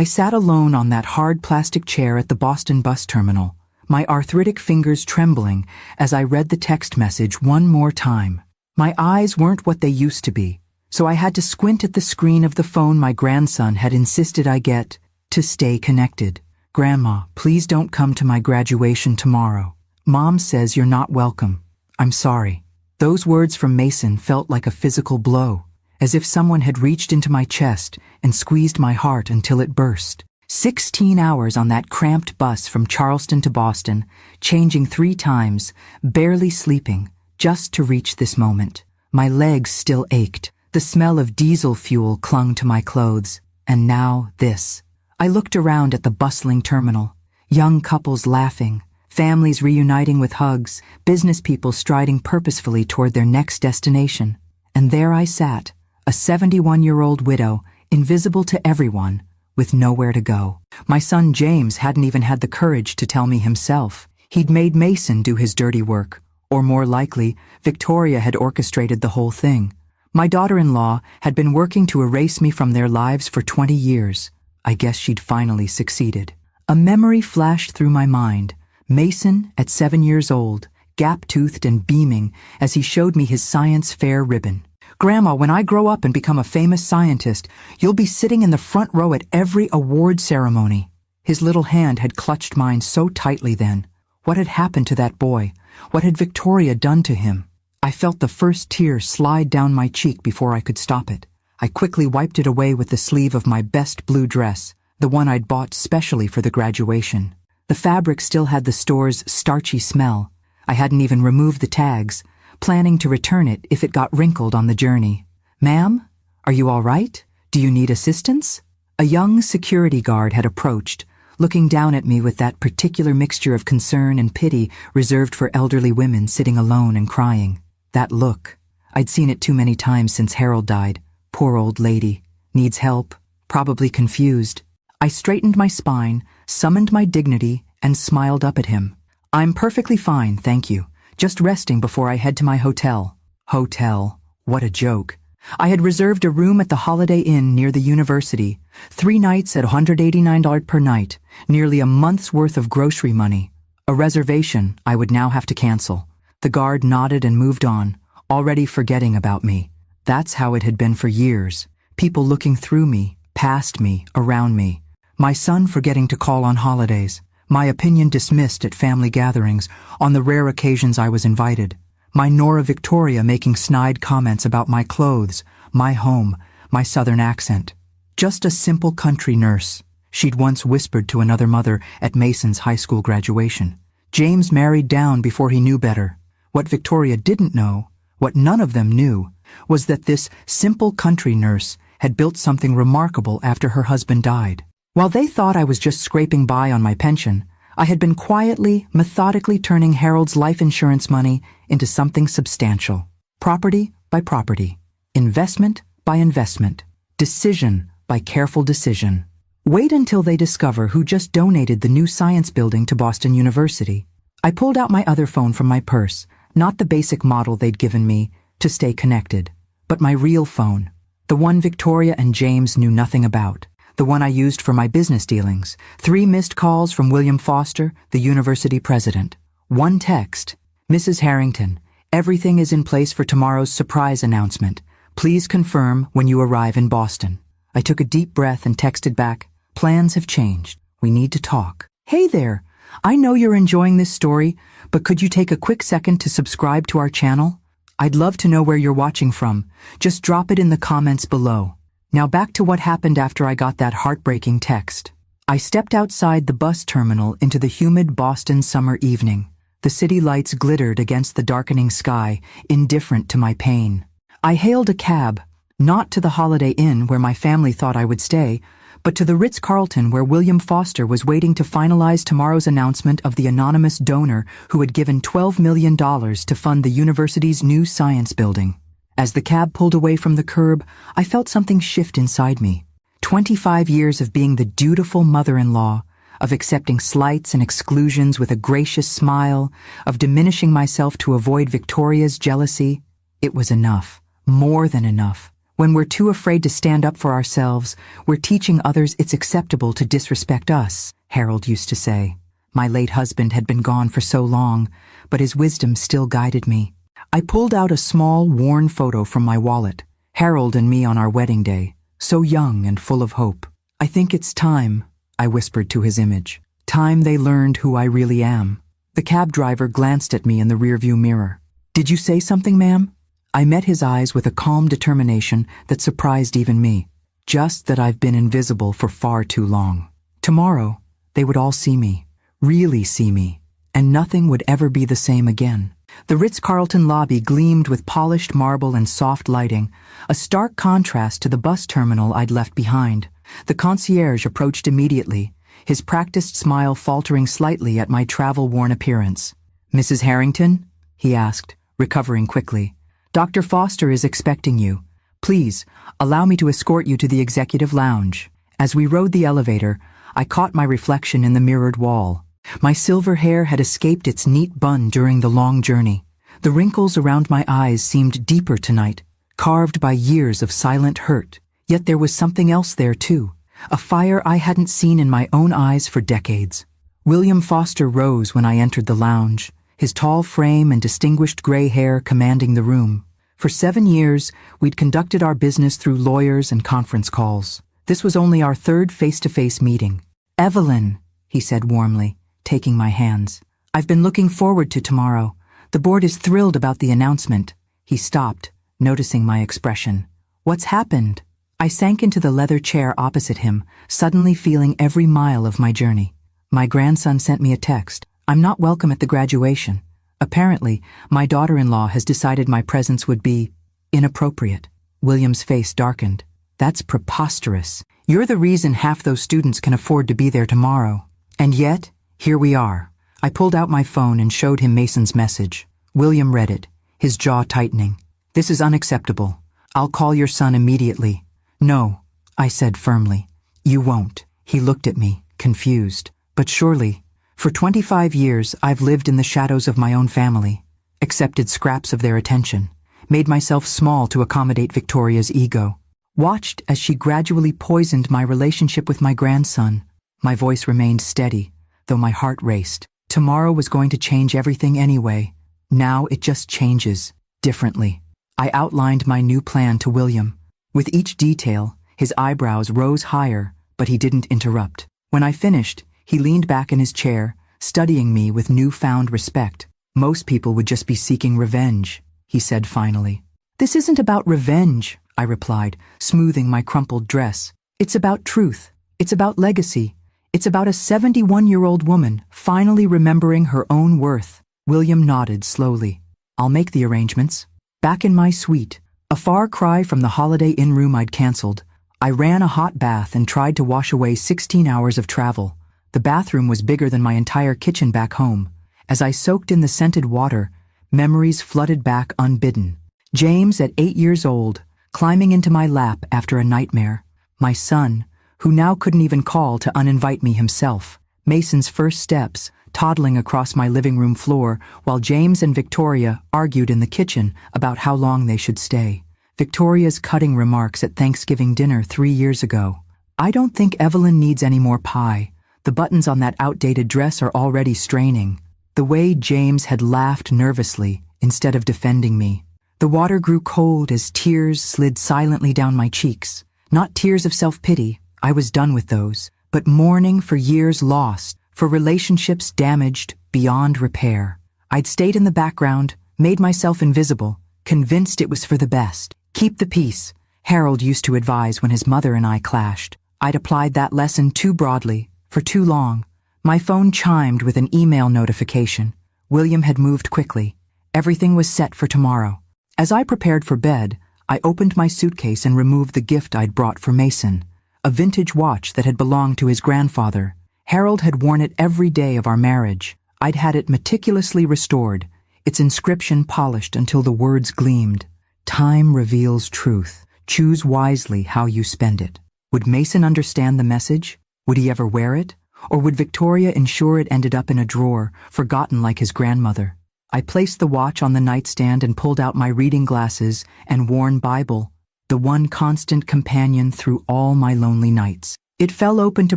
I sat alone on that hard plastic chair at the Boston bus terminal, my arthritic fingers trembling as I read the text message one more time. My eyes weren't what they used to be, so I had to squint at the screen of the phone my grandson had insisted I get to stay connected. Grandma, please don't come to my graduation tomorrow. Mom says you're not welcome. I'm sorry. Those words from Mason felt like a physical blow, as if someone had reached into my chest and squeezed my heart until it burst. 16 hours on that cramped bus from Charleston to Boston, changing 3 times, barely sleeping, just to reach this moment. My legs still ached. The smell of diesel fuel clung to my clothes. And now this. I looked around at the bustling terminal. Young couples laughing, families reuniting with hugs, business people striding purposefully toward their next destination. And there I sat, a 71-year-old widow, invisible to everyone, with nowhere to go. My son James hadn't even had the courage to tell me himself. He'd made Mason do his dirty work, or more likely, Victoria had orchestrated the whole thing. My daughter-in-law had been working to erase me from their lives for 20 years. I guess she'd finally succeeded. A memory flashed through my mind. Mason, at 7 years old, gap-toothed and beaming as he showed me his science fair ribbon. Grandma, when I grow up and become a famous scientist, you'll be sitting in the front row at every award ceremony. His little hand had clutched mine so tightly then. What had happened to that boy? What had Victoria done to him? I felt the first tear slide down my cheek before I could stop it. I quickly wiped it away with the sleeve of my best blue dress, the one I'd bought specially for the graduation. The fabric still had the store's starchy smell. I hadn't even removed the tags, planning to return it if it got wrinkled on the journey. Ma'am, are you all right? Do you need assistance? A young security guard had approached, looking down at me with that particular mixture of concern and pity reserved for elderly women sitting alone and crying. That look. I'd seen it too many times since Harold died. Poor old lady. Needs help. Probably confused. I straightened my spine, summoned my dignity, and smiled up at him. I'm perfectly fine, thank you. Just resting before I head to my hotel. Hotel. What a joke. I had reserved a room at the Holiday Inn near the university. 3 nights at $189 per night. Nearly a month's worth of grocery money. A reservation I would now have to cancel. The guard nodded and moved on, already forgetting about me. That's how it had been for years. People looking through me, past me, around me. My son forgetting to call on holidays. My opinion dismissed at family gatherings, on the rare occasions I was invited. My Nora Victoria making snide comments about my clothes, my home, my southern accent. Just a simple country nurse, she'd once whispered to another mother at Mason's high school graduation. James married down before he knew better. What Victoria didn't know, what none of them knew, was that this simple country nurse had built something remarkable after her husband died. While they thought I was just scraping by on my pension, I had been quietly, methodically turning Harold's life insurance money into something substantial. Property by property. Investment by investment. Decision by careful decision. Wait until they discover who just donated the new science building to Boston University. I pulled out my other phone from my purse, not the basic model they'd given me to stay connected, but my real phone, the one Victoria and James knew nothing about. The one I used for my business dealings. 3 missed calls from William Foster, the university president. 1 text. Mrs. Harrington, everything is in place for tomorrow's surprise announcement. Please confirm when you arrive in Boston. I took a deep breath and texted back, plans have changed. We need to talk. Hey there, I know you're enjoying this story, but could you take a quick second to subscribe to our channel? I'd love to know where you're watching from. Just drop it in the comments below. Now back to what happened after I got that heartbreaking text. I stepped outside the bus terminal into the humid Boston summer evening. The city lights glittered against the darkening sky, indifferent to my pain. I hailed a cab, not to the Holiday Inn where my family thought I would stay, but to the Ritz-Carlton where William Foster was waiting to finalize tomorrow's announcement of the anonymous donor who had given $12 million to fund the university's new science building. As the cab pulled away from the curb, I felt something shift inside me. 25 years of being the dutiful mother-in-law, of accepting slights and exclusions with a gracious smile, of diminishing myself to avoid Victoria's jealousy. It was enough, more than enough. When we're too afraid to stand up for ourselves, we're teaching others it's acceptable to disrespect us, Harold used to say. My late husband had been gone for so long, but his wisdom still guided me. I pulled out a small, worn photo from my wallet, Harold and me on our wedding day, so young and full of hope. I think it's time, I whispered to his image. Time they learned who I really am. The cab driver glanced at me in the rearview mirror. Did you say something, ma'am? I met his eyes with a calm determination that surprised even me. Just that I've been invisible for far too long. Tomorrow, they would all see me, really see me, and nothing would ever be the same again. The Ritz-Carlton lobby gleamed with polished marble and soft lighting, a stark contrast to the bus terminal I'd left behind. The concierge approached immediately, his practiced smile faltering slightly at my travel-worn appearance. "Mrs. Harrington?" he asked, recovering quickly. "Dr. Foster is expecting you. Please, allow me to escort you to the executive lounge." As we rode the elevator, I caught my reflection in the mirrored wall. My silver hair had escaped its neat bun during the long journey. The wrinkles around my eyes seemed deeper tonight, carved by years of silent hurt. Yet there was something else there too, a fire I hadn't seen in my own eyes for decades. William Foster rose when I entered the lounge, his tall frame and distinguished gray hair commanding the room. For 7 years, we'd conducted our business through lawyers and conference calls. This was only our third face-to-face meeting. "Evelyn," he said warmly, taking my hands. "I've been looking forward to tomorrow. The board is thrilled about the announcement." He stopped, noticing my expression. "What's happened?" I sank into the leather chair opposite him, suddenly feeling every mile of my journey. My grandson sent me a text. "I'm not welcome at the graduation. Apparently, my daughter-in-law has decided my presence would be inappropriate." William's face darkened. "That's preposterous. You're the reason half those students can afford to be there tomorrow. And yet, here we are." I pulled out my phone and showed him Mason's message. William read it, his jaw tightening. "This is unacceptable. I'll call your son immediately." "No," I said firmly. "You won't." He looked at me, confused. "But surely, for 25 years I've lived in the shadows of my own family, accepted scraps of their attention, made myself small to accommodate Victoria's ego, watched as she gradually poisoned my relationship with my grandson." My voice remained steady, though my heart raced. Tomorrow was going to change everything anyway. Now it just changes, differently. I outlined my new plan to William. With each detail, his eyebrows rose higher, but he didn't interrupt. When I finished, he leaned back in his chair, studying me with newfound respect. "Most people would just be seeking revenge," he said finally. "This isn't about revenge," I replied, smoothing my crumpled dress. "It's about truth. It's about legacy. It's about a 71-year-old woman finally remembering her own worth." William nodded slowly. "I'll make the arrangements." Back in my suite, a far cry from the Holiday Inn room I'd canceled, I ran a hot bath and tried to wash away 16 hours of travel. The bathroom was bigger than my entire kitchen back home. As I soaked in the scented water, memories flooded back unbidden. James at 8 years old, climbing into my lap after a nightmare. My son, who now couldn't even call to uninvite me himself. Mason's first steps, toddling across my living room floor, while James and Victoria argued in the kitchen about how long they should stay. Victoria's cutting remarks at Thanksgiving dinner 3 years ago. "I don't think Evelyn needs any more pie. The buttons on that outdated dress are already straining." The way James had laughed nervously instead of defending me. The water grew cold as tears slid silently down my cheeks. Not tears of self-pity, I was done with those, but mourning for years lost, for relationships damaged beyond repair. I'd stayed in the background, made myself invisible, convinced it was for the best. "Keep the peace," Harold used to advise when his mother and I clashed. I'd applied that lesson too broadly, for too long. My phone chimed with an email notification. William had moved quickly. Everything was set for tomorrow. As I prepared for bed, I opened my suitcase and removed the gift I'd brought for Mason. A vintage watch that had belonged to his grandfather. Harold had worn it every day of our marriage. I'd had it meticulously restored, its inscription polished until the words gleamed. "Time reveals truth. Choose wisely how you spend it." Would Mason understand the message? Would he ever wear it? Or would Victoria ensure it ended up in a drawer, forgotten like his grandmother? I placed the watch on the nightstand and pulled out my reading glasses and worn Bible. the one constant companion through all my lonely nights. It fell open to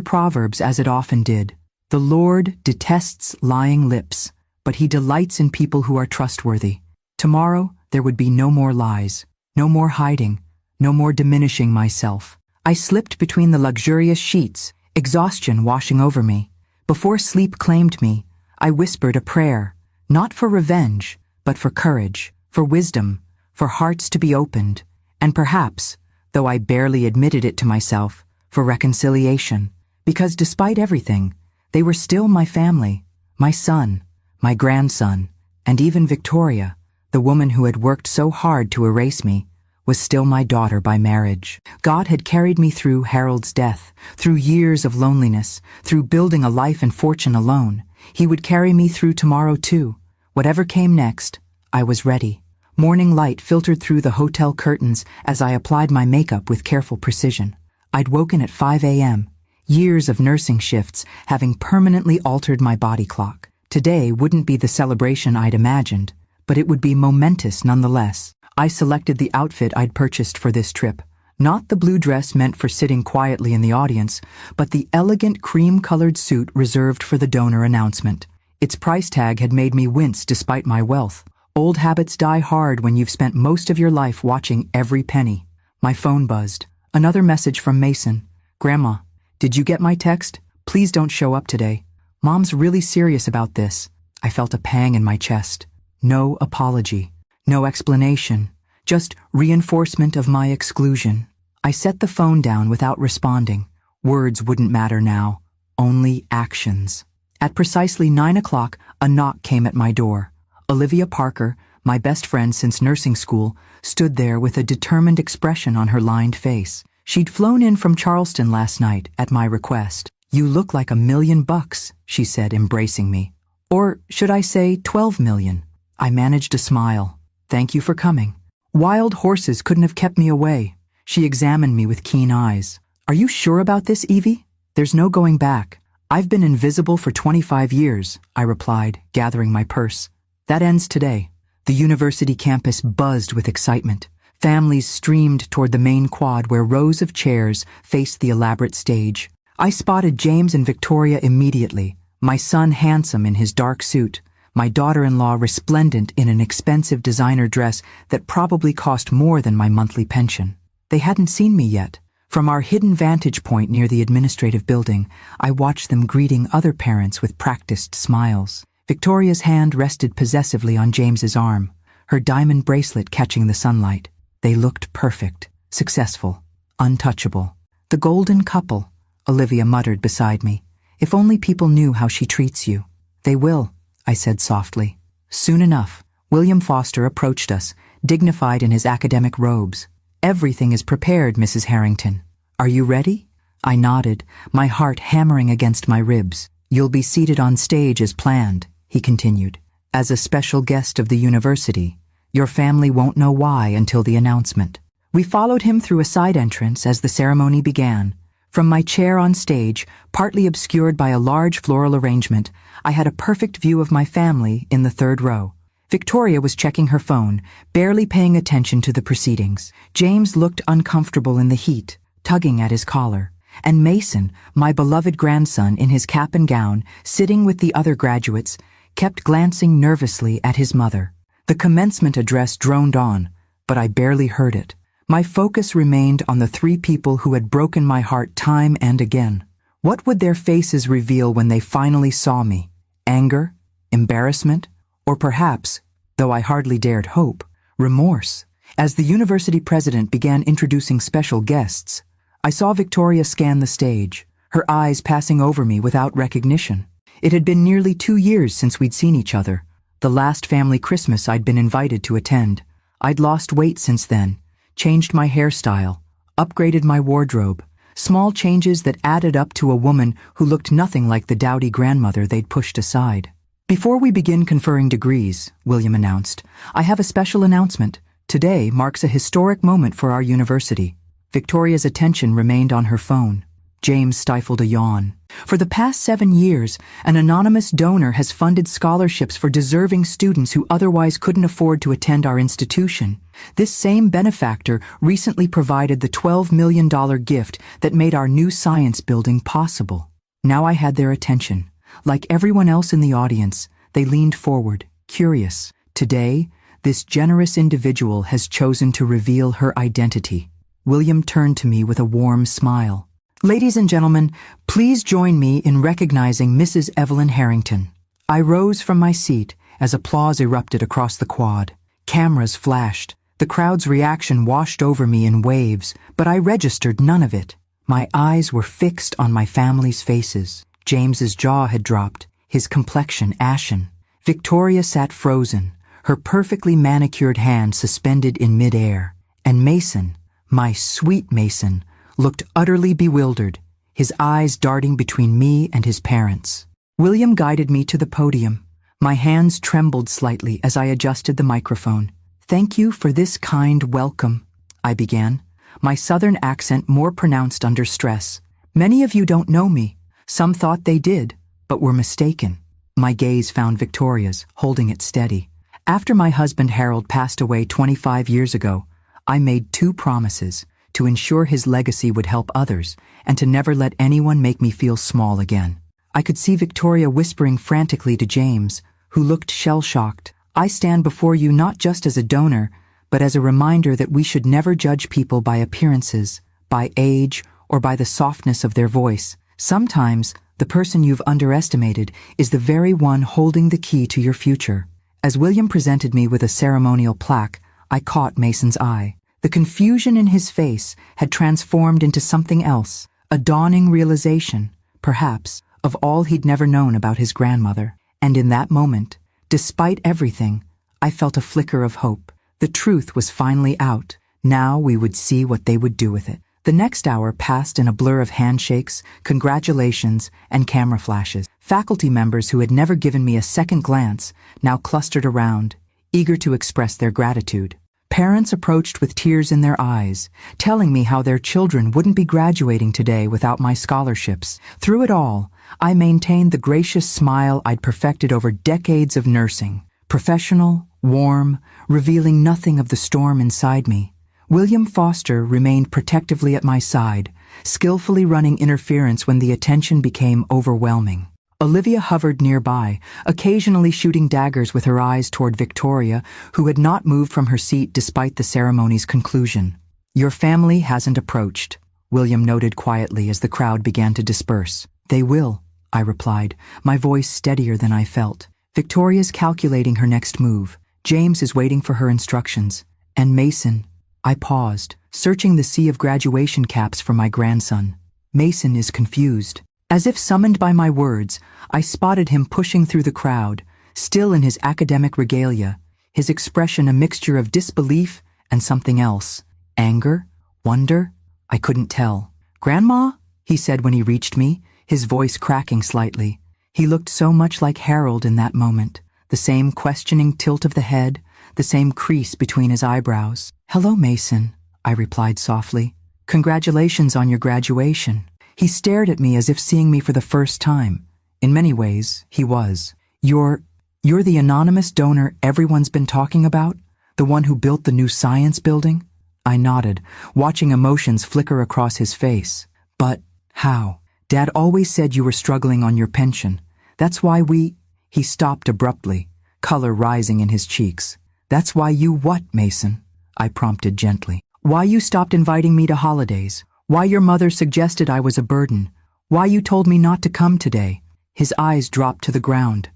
Proverbs as it often did. The Lord detests lying lips, but he delights in people who are trustworthy. Tomorrow, there would be no more lies, no more hiding, no more diminishing myself. I slipped between the luxurious sheets, exhaustion washing over me. Before sleep claimed me, I whispered a prayer, not for revenge, but for courage, for wisdom, for hearts to be opened, and perhaps, though I barely admitted it to myself, for reconciliation, because despite everything, they were still my family, my son, my grandson, and even Victoria, the woman who had worked so hard to erase me, was still my daughter by marriage. God had carried me through Harold's death, through years of loneliness, through building a life and fortune alone. He would carry me through tomorrow too. Whatever came next, I was ready. Morning light filtered through the hotel curtains as I applied my makeup with careful precision. I'd woken at 5 a.m., years of nursing shifts having permanently altered my body clock. Today wouldn't be the celebration I'd imagined, but it would be momentous nonetheless. I selected the outfit I'd purchased for this trip. Not the blue dress meant for sitting quietly in the audience, but the elegant cream-colored suit reserved for the donor announcement. Its price tag had made me wince despite my wealth. Old habits die hard when you've spent most of your life watching every penny. My phone buzzed. Another message from Mason. "Grandma, did you get my text? Please don't show up today. Mom's really serious about this." I felt a pang in my chest. No apology. No explanation, just reinforcement of my exclusion. I set the phone down without responding. Words wouldn't matter now, only actions. At precisely 9 o'clock, a knock came at my door. Olivia Parker, my best friend since nursing school, stood there with a determined expression on her lined face. She'd flown in from Charleston last night at my request. "You look like $1,000,000, she said, embracing me. Or should I say 12 million? I managed a smile. "Thank you for coming." Wild horses couldn't have kept me away. She examined me with keen eyes. "Are you sure about this, Evie? There's no going back." "I've been invisible for 25 years, I replied, gathering my purse. "That ends today." The university campus buzzed with excitement. Families streamed toward the main quad where rows of chairs faced the elaborate stage. I spotted James and Victoria immediately, my son handsome in his dark suit, my daughter-in-law resplendent in an expensive designer dress that probably cost more than my monthly pension. They hadn't seen me yet. From our hidden vantage point near the administrative building, I watched them greeting other parents with practiced smiles. Victoria's hand rested possessively on James's arm, her diamond bracelet catching the sunlight. They looked perfect, successful, untouchable. "The golden couple," Olivia muttered beside me. "If only people knew how she treats you." "They will," I said softly. Soon enough, William Foster approached us, dignified in his academic robes. "Everything is prepared, Mrs. Harrington. Are you ready?" I nodded, my heart hammering against my ribs. "You'll be seated on stage as planned," he continued. "As a special guest of the university. Your family won't know why until the announcement." We followed him through a side entrance as the ceremony began. From my chair on stage, partly obscured by a large floral arrangement, I had a perfect view of my family in the third row. Victoria was checking her phone, barely paying attention to the proceedings. James looked uncomfortable in the heat, tugging at his collar. And Mason, my beloved grandson in his cap and gown, sitting with the other graduates, kept glancing nervously at his mother. The commencement address droned on, but I barely heard it. My focus remained on the three people who had broken my heart time and again. What would their faces reveal when they finally saw me? Anger? Embarrassment? Or perhaps, though I hardly dared hope, remorse? As the university president began introducing special guests, I saw Victoria scan the stage, her eyes passing over me without recognition. It had been nearly 2 years since we'd seen each other, the last family Christmas I'd been invited to attend. I'd lost weight since then, changed my hairstyle, upgraded my wardrobe, small changes that added up to a woman who looked nothing like the dowdy grandmother they'd pushed aside. "Before we begin conferring degrees," William announced, "I have a special announcement. Today marks a historic moment for our university." Victoria's attention remained on her phone. James stifled a yawn. For the past 7 years, an anonymous donor has funded scholarships for deserving students who otherwise couldn't afford to attend our institution. This same benefactor recently provided the $12 million gift that made our new science building possible. Now I had their attention. Like everyone else in the audience, they leaned forward, curious. Today, this generous individual has chosen to reveal her identity. William turned to me with a warm smile. Ladies and gentlemen, please join me in recognizing Mrs. Evelyn Harrington. I rose from my seat as applause erupted across the quad. Cameras flashed. The crowd's reaction washed over me in waves, but I registered none of it. My eyes were fixed on my family's faces. James's jaw had dropped, his complexion ashen. Victoria sat frozen, her perfectly manicured hand suspended in midair. And Mason, my sweet Mason, looked utterly bewildered, his eyes darting between me and his parents. William guided me to the podium. My hands trembled slightly as I adjusted the microphone. "Thank you for this kind welcome," I began, my southern accent more pronounced under stress. "Many of you don't know me. Some thought they did, but were mistaken." My gaze found Victoria's, holding it steady. After my husband Harold passed away 25 years ago, I made 2 promises: to ensure his legacy would help others, and to never let anyone make me feel small again. I could see Victoria whispering frantically to James, who looked shell-shocked. "I stand before you not just as a donor, but as a reminder that we should never judge people by appearances, by age, or by the softness of their voice. Sometimes, the person you've underestimated is the very one holding the key to your future." As William presented me with a ceremonial plaque, I caught Mason's eye. The confusion in his face had transformed into something else, a dawning realization, perhaps, of all he'd never known about his grandmother. And in that moment, despite everything, I felt a flicker of hope. The truth was finally out. Now we would see what they would do with it. The next hour passed in a blur of handshakes, congratulations, and camera flashes. Faculty members who had never given me a second glance now clustered around, eager to express their gratitude. Parents approached with tears in their eyes, telling me how their children wouldn't be graduating today without my scholarships. Through it all, I maintained the gracious smile I'd perfected over decades of nursing. Professional, warm, revealing nothing of the storm inside me. William Foster remained protectively at my side, skillfully running interference when the attention became overwhelming. Olivia hovered nearby, occasionally shooting daggers with her eyes toward Victoria, who had not moved from her seat despite the ceremony's conclusion. "Your family hasn't approached," William noted quietly as the crowd began to disperse. "They will," I replied, my voice steadier than I felt. "Victoria's calculating her next move. James is waiting for her instructions. And Mason—" I paused, searching the sea of graduation caps for my grandson. Mason is confused. As if summoned by my words, I spotted him pushing through the crowd, still in his academic regalia, his expression a mixture of disbelief and something else. Anger? Wonder? I couldn't tell. "Grandma?" he said when he reached me, his voice cracking slightly. He looked so much like Harold in that moment, the same questioning tilt of the head, the same crease between his eyebrows. "Hello, Mason," I replied softly. "Congratulations on your graduation." He stared at me as if seeing me for the first time. In many ways, he was. You're the anonymous donor everyone's been talking about? The one who built the new science building?" I nodded, watching emotions flicker across his face. "But how? Dad always said you were struggling on your pension. That's why we—" He stopped abruptly, color rising in his cheeks. "That's why you what, Mason?" I prompted gently. "Why you stopped inviting me to holidays. Why your mother suggested I was a burden. Why you told me not to come today." His eyes dropped to the ground.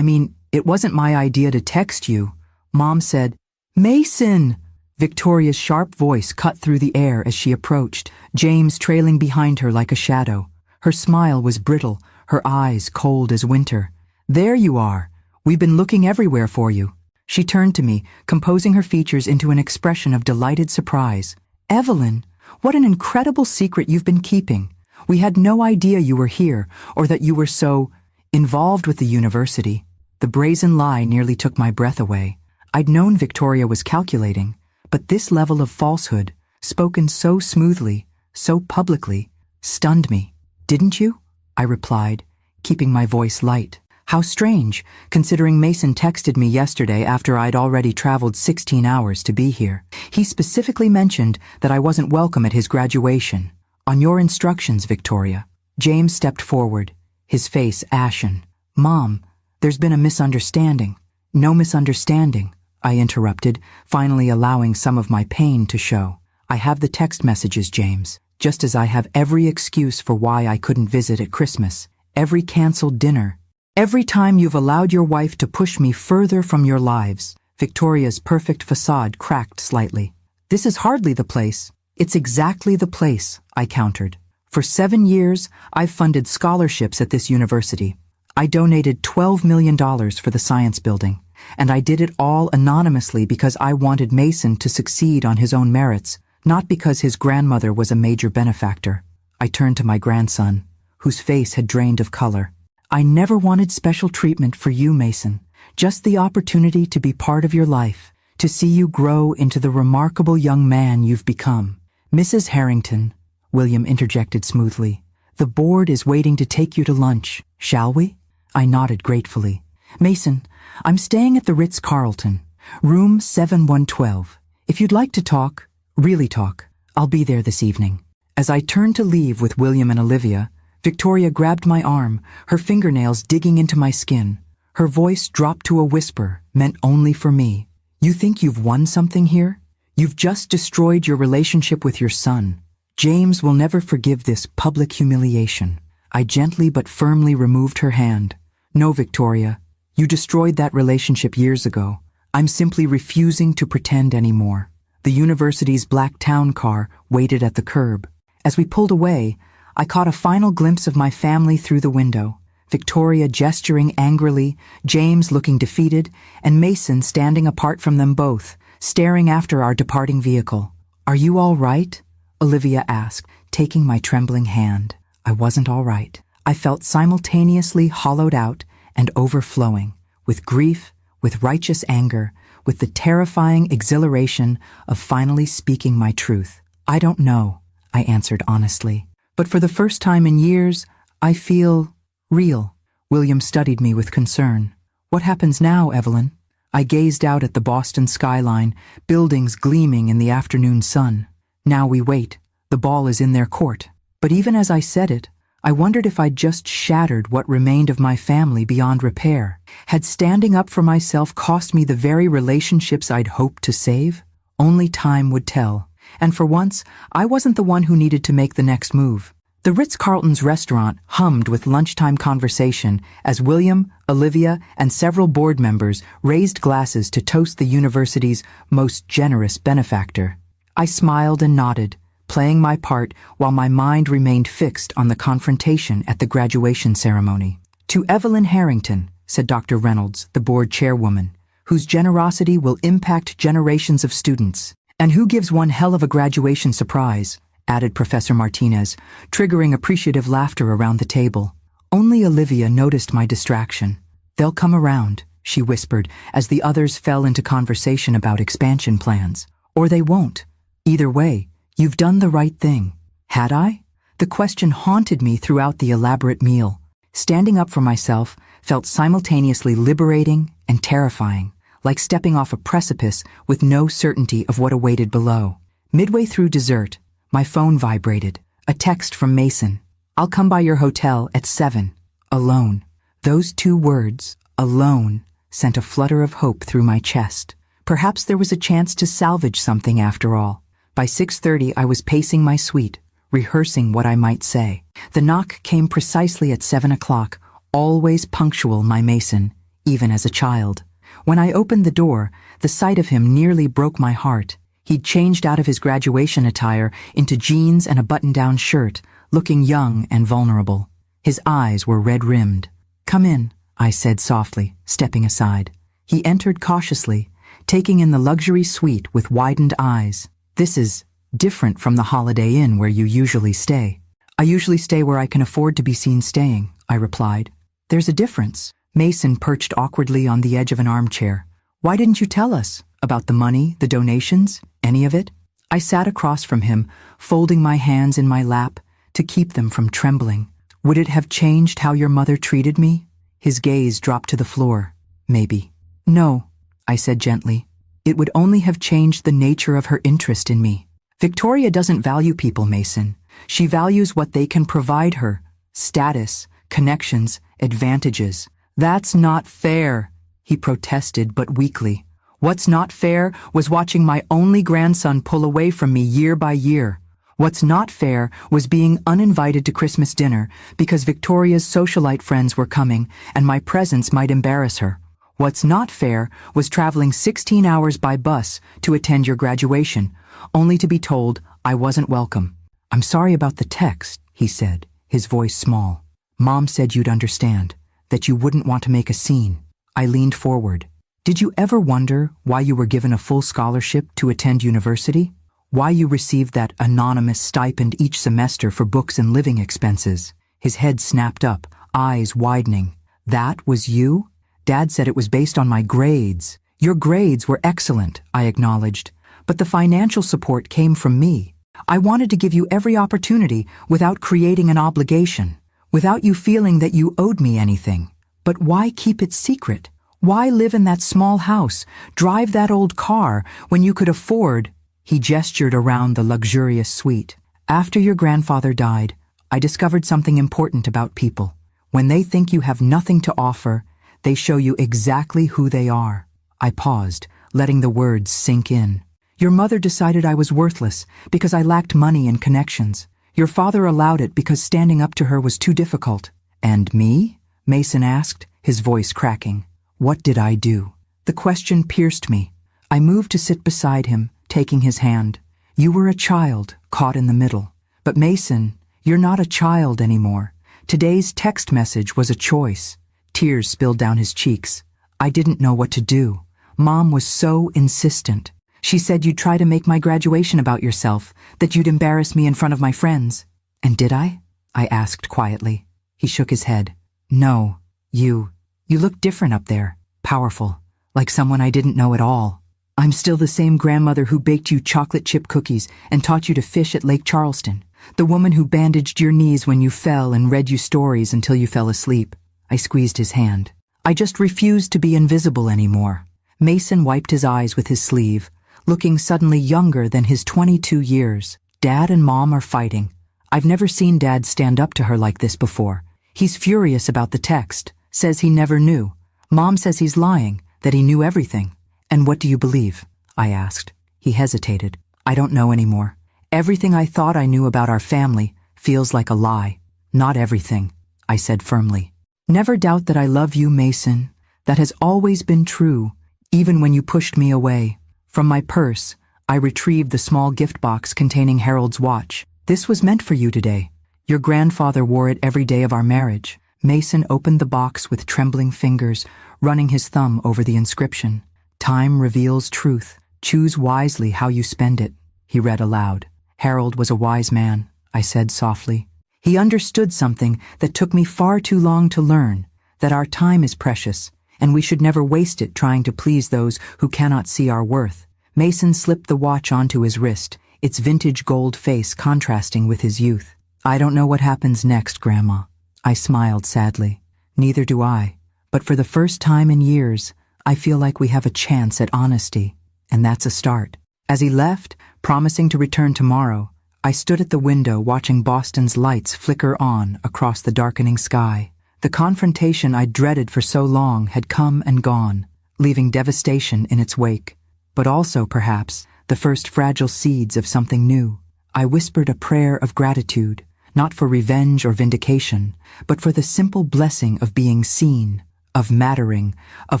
It wasn't my idea to text you. Mom said—" "Mason!" Victoria's sharp voice cut through the air as she approached, James trailing behind her like a shadow. Her smile was brittle, her eyes cold as winter. "There you are. We've been looking everywhere for you." She turned to me, composing her features into an expression of delighted surprise. "Evelyn, what an incredible secret you've been keeping. We had no idea you were here, or that you were so involved with the university." The brazen lie nearly took my breath away. I'd known Victoria was calculating, but this level of falsehood, spoken so smoothly, so publicly, stunned me. Didn't you? I replied, keeping my voice light. How strange, considering Mason texted me yesterday after I'd already traveled 16 hours to be here. He specifically mentioned that I wasn't welcome at his graduation. On your instructions, Victoria. James stepped forward, his face ashen. Mom, there's been a misunderstanding. No misunderstanding, I interrupted, finally allowing some of my pain to show. I have the text messages, James, just as I have every excuse for why I couldn't visit at Christmas, every canceled dinner, every time you've allowed your wife to push me further from your lives. Victoria's perfect facade cracked slightly. This is hardly the place. It's exactly the place, I countered. For 7 years, I've funded scholarships at this university. I donated $12 million for the science building, and I did it all anonymously because I wanted Mason to succeed on his own merits, not because his grandmother was a major benefactor. I turned to my grandson, whose face had drained of color. I never wanted special treatment for you, Mason, just the opportunity to be part of your life, to see you grow into the remarkable young man you've become. Mrs. Harrington, William interjected smoothly, the board is waiting to take you to lunch, shall we? I nodded gratefully. Mason, I'm staying at the Ritz-Carlton, room 7112. If you'd like to talk, really talk, I'll be there this evening. As I turned to leave with William and Olivia, Victoria grabbed my arm, her fingernails digging into my skin. Her voice dropped to a whisper, meant only for me. You think you've won something here? You've just destroyed your relationship with your son. James will never forgive this public humiliation. I gently but firmly removed her hand. No, Victoria, you destroyed that relationship years ago. I'm simply refusing to pretend anymore. The university's black town car waited at the curb. As we pulled away, I caught a final glimpse of my family through the window. Victoria gesturing angrily, James looking defeated, and Mason standing apart from them both, staring after our departing vehicle. Are you all right? Olivia asked, taking my trembling hand. I wasn't all right. I felt simultaneously hollowed out and overflowing, with grief, with righteous anger, with the terrifying exhilaration of finally speaking my truth. I don't know, I answered honestly. But for the first time in years, I feel real. William studied me with concern. What happens now, Evelyn? I gazed out at the Boston skyline, buildings gleaming in the afternoon sun. Now we wait. The ball is in their court. But even as I said it, I wondered if I'd just shattered what remained of my family beyond repair. Had standing up for myself cost me the very relationships I'd hoped to save? Only time would tell. And for once, I wasn't the one who needed to make the next move. The Ritz-Carlton's restaurant hummed with lunchtime conversation as William, Olivia, and several board members raised glasses to toast the university's most generous benefactor. I smiled and nodded, playing my part while my mind remained fixed on the confrontation at the graduation ceremony. To Evelyn Harrington, said Dr. Reynolds, the board chairwoman, whose generosity will impact generations of students, and who gives one hell of a graduation surprise, added Professor Martinez, triggering appreciative laughter around the table. Only Olivia noticed my distraction. They'll come around, she whispered, as the others fell into conversation about expansion plans. Or they won't. Either way, you've done the right thing. Had I? The question haunted me throughout the elaborate meal. Standing up for myself felt simultaneously liberating and terrifying, like stepping off a precipice with no certainty of what awaited below. Midway through dessert, my phone vibrated. A text from Mason. I'll come by your hotel at 7. Alone. Those 2 words, alone, sent a flutter of hope through my chest. Perhaps there was a chance to salvage something after all. By 6:30 I was pacing my suite, rehearsing what I might say. The knock came precisely at 7 o'clock, always punctual, my Mason, even as a child. When I opened the door, the sight of him nearly broke my heart. He'd changed out of his graduation attire into jeans and a button-down shirt, looking young and vulnerable. His eyes were red-rimmed. Come in, I said softly, stepping aside. He entered cautiously, taking in the luxury suite with widened eyes. This is different from the Holiday Inn where you usually stay. I usually stay where I can afford to be seen staying, I replied. There's a difference. Mason perched awkwardly on the edge of an armchair. Why didn't you tell us? About the money, the donations, any of it? I sat across from him, folding my hands in my lap to keep them from trembling. Would it have changed how your mother treated me? His gaze dropped to the floor. Maybe. No, I said gently. It would only have changed the nature of her interest in me. Victoria doesn't value people, Mason. She values what they can provide her. Status, connections, advantages. That's not fair, he protested, but weakly. What's not fair was watching my only grandson pull away from me year by year. What's not fair was being uninvited to Christmas dinner because Victoria's socialite friends were coming and my presence might embarrass her. What's not fair was traveling 16 hours by bus to attend your graduation, only to be told I wasn't welcome. I'm sorry about the text, he said, his voice small. Mom said you'd understand, that you wouldn't want to make a scene. I leaned forward. Did you ever wonder why you were given a full scholarship to attend university? Why you received that anonymous stipend each semester for books and living expenses? His head snapped up, eyes widening. That was you? Dad said it was based on my grades. Your grades were excellent, I acknowledged, but the financial support came from me. I wanted to give you every opportunity without creating an obligation, without you feeling that you owed me anything. But why keep it secret? Why live in that small house, drive that old car, when you could afford? He gestured around the luxurious suite. After your grandfather died, I discovered something important about people. When they think you have nothing to offer, they show you exactly who they are. I paused, letting the words sink in. Your mother decided I was worthless because I lacked money and connections. Your father allowed it because standing up to her was too difficult. And me? Mason asked, his voice cracking. What did I do? The question pierced me. I moved to sit beside him, taking his hand. You were a child, caught in the middle. But Mason, you're not a child anymore. Today's text message was a choice. Tears spilled down his cheeks. I didn't know what to do. Mom was so insistent. She said you'd try to make my graduation about yourself, that you'd embarrass me in front of my friends. And did I? I asked quietly. He shook his head. No, you look different up there, powerful, like someone I didn't know at all. I'm still the same grandmother who baked you chocolate chip cookies and taught you to fish at Lake Charleston, the woman who bandaged your knees when you fell and read you stories until you fell asleep. I squeezed his hand. I just refused to be invisible anymore. Mason wiped his eyes with his sleeve, looking suddenly younger than his 22 years. Dad and Mom are fighting. I've never seen Dad stand up to her like this before. He's furious about the text, says he never knew. Mom says he's lying, that he knew everything. And what do you believe? I asked. He hesitated. I don't know anymore. Everything I thought I knew about our family feels like a lie. Not everything, I said firmly. Never doubt that I love you, Mason. That has always been true, even when you pushed me away. From my purse, I retrieved the small gift box containing Harold's watch. This was meant for you today. Your grandfather wore it every day of our marriage. Mason opened the box with trembling fingers, running his thumb over the inscription. Time reveals truth. Choose wisely how you spend it, he read aloud. Harold was a wise man, I said softly. He understood something that took me far too long to learn, that our time is precious, and we should never waste it trying to please those who cannot see our worth. Mason slipped the watch onto his wrist, its vintage gold face contrasting with his youth. I don't know what happens next, Grandma. I smiled sadly. Neither do I. But for the first time in years, I feel like we have a chance at honesty, and that's a start. As he left, promising to return tomorrow, I stood at the window watching Boston's lights flicker on across the darkening sky. The confrontation I dreaded for so long had come and gone, leaving devastation in its wake. But also, perhaps, the first fragile seeds of something new. I whispered a prayer of gratitude, not for revenge or vindication, but for the simple blessing of being seen, of mattering, of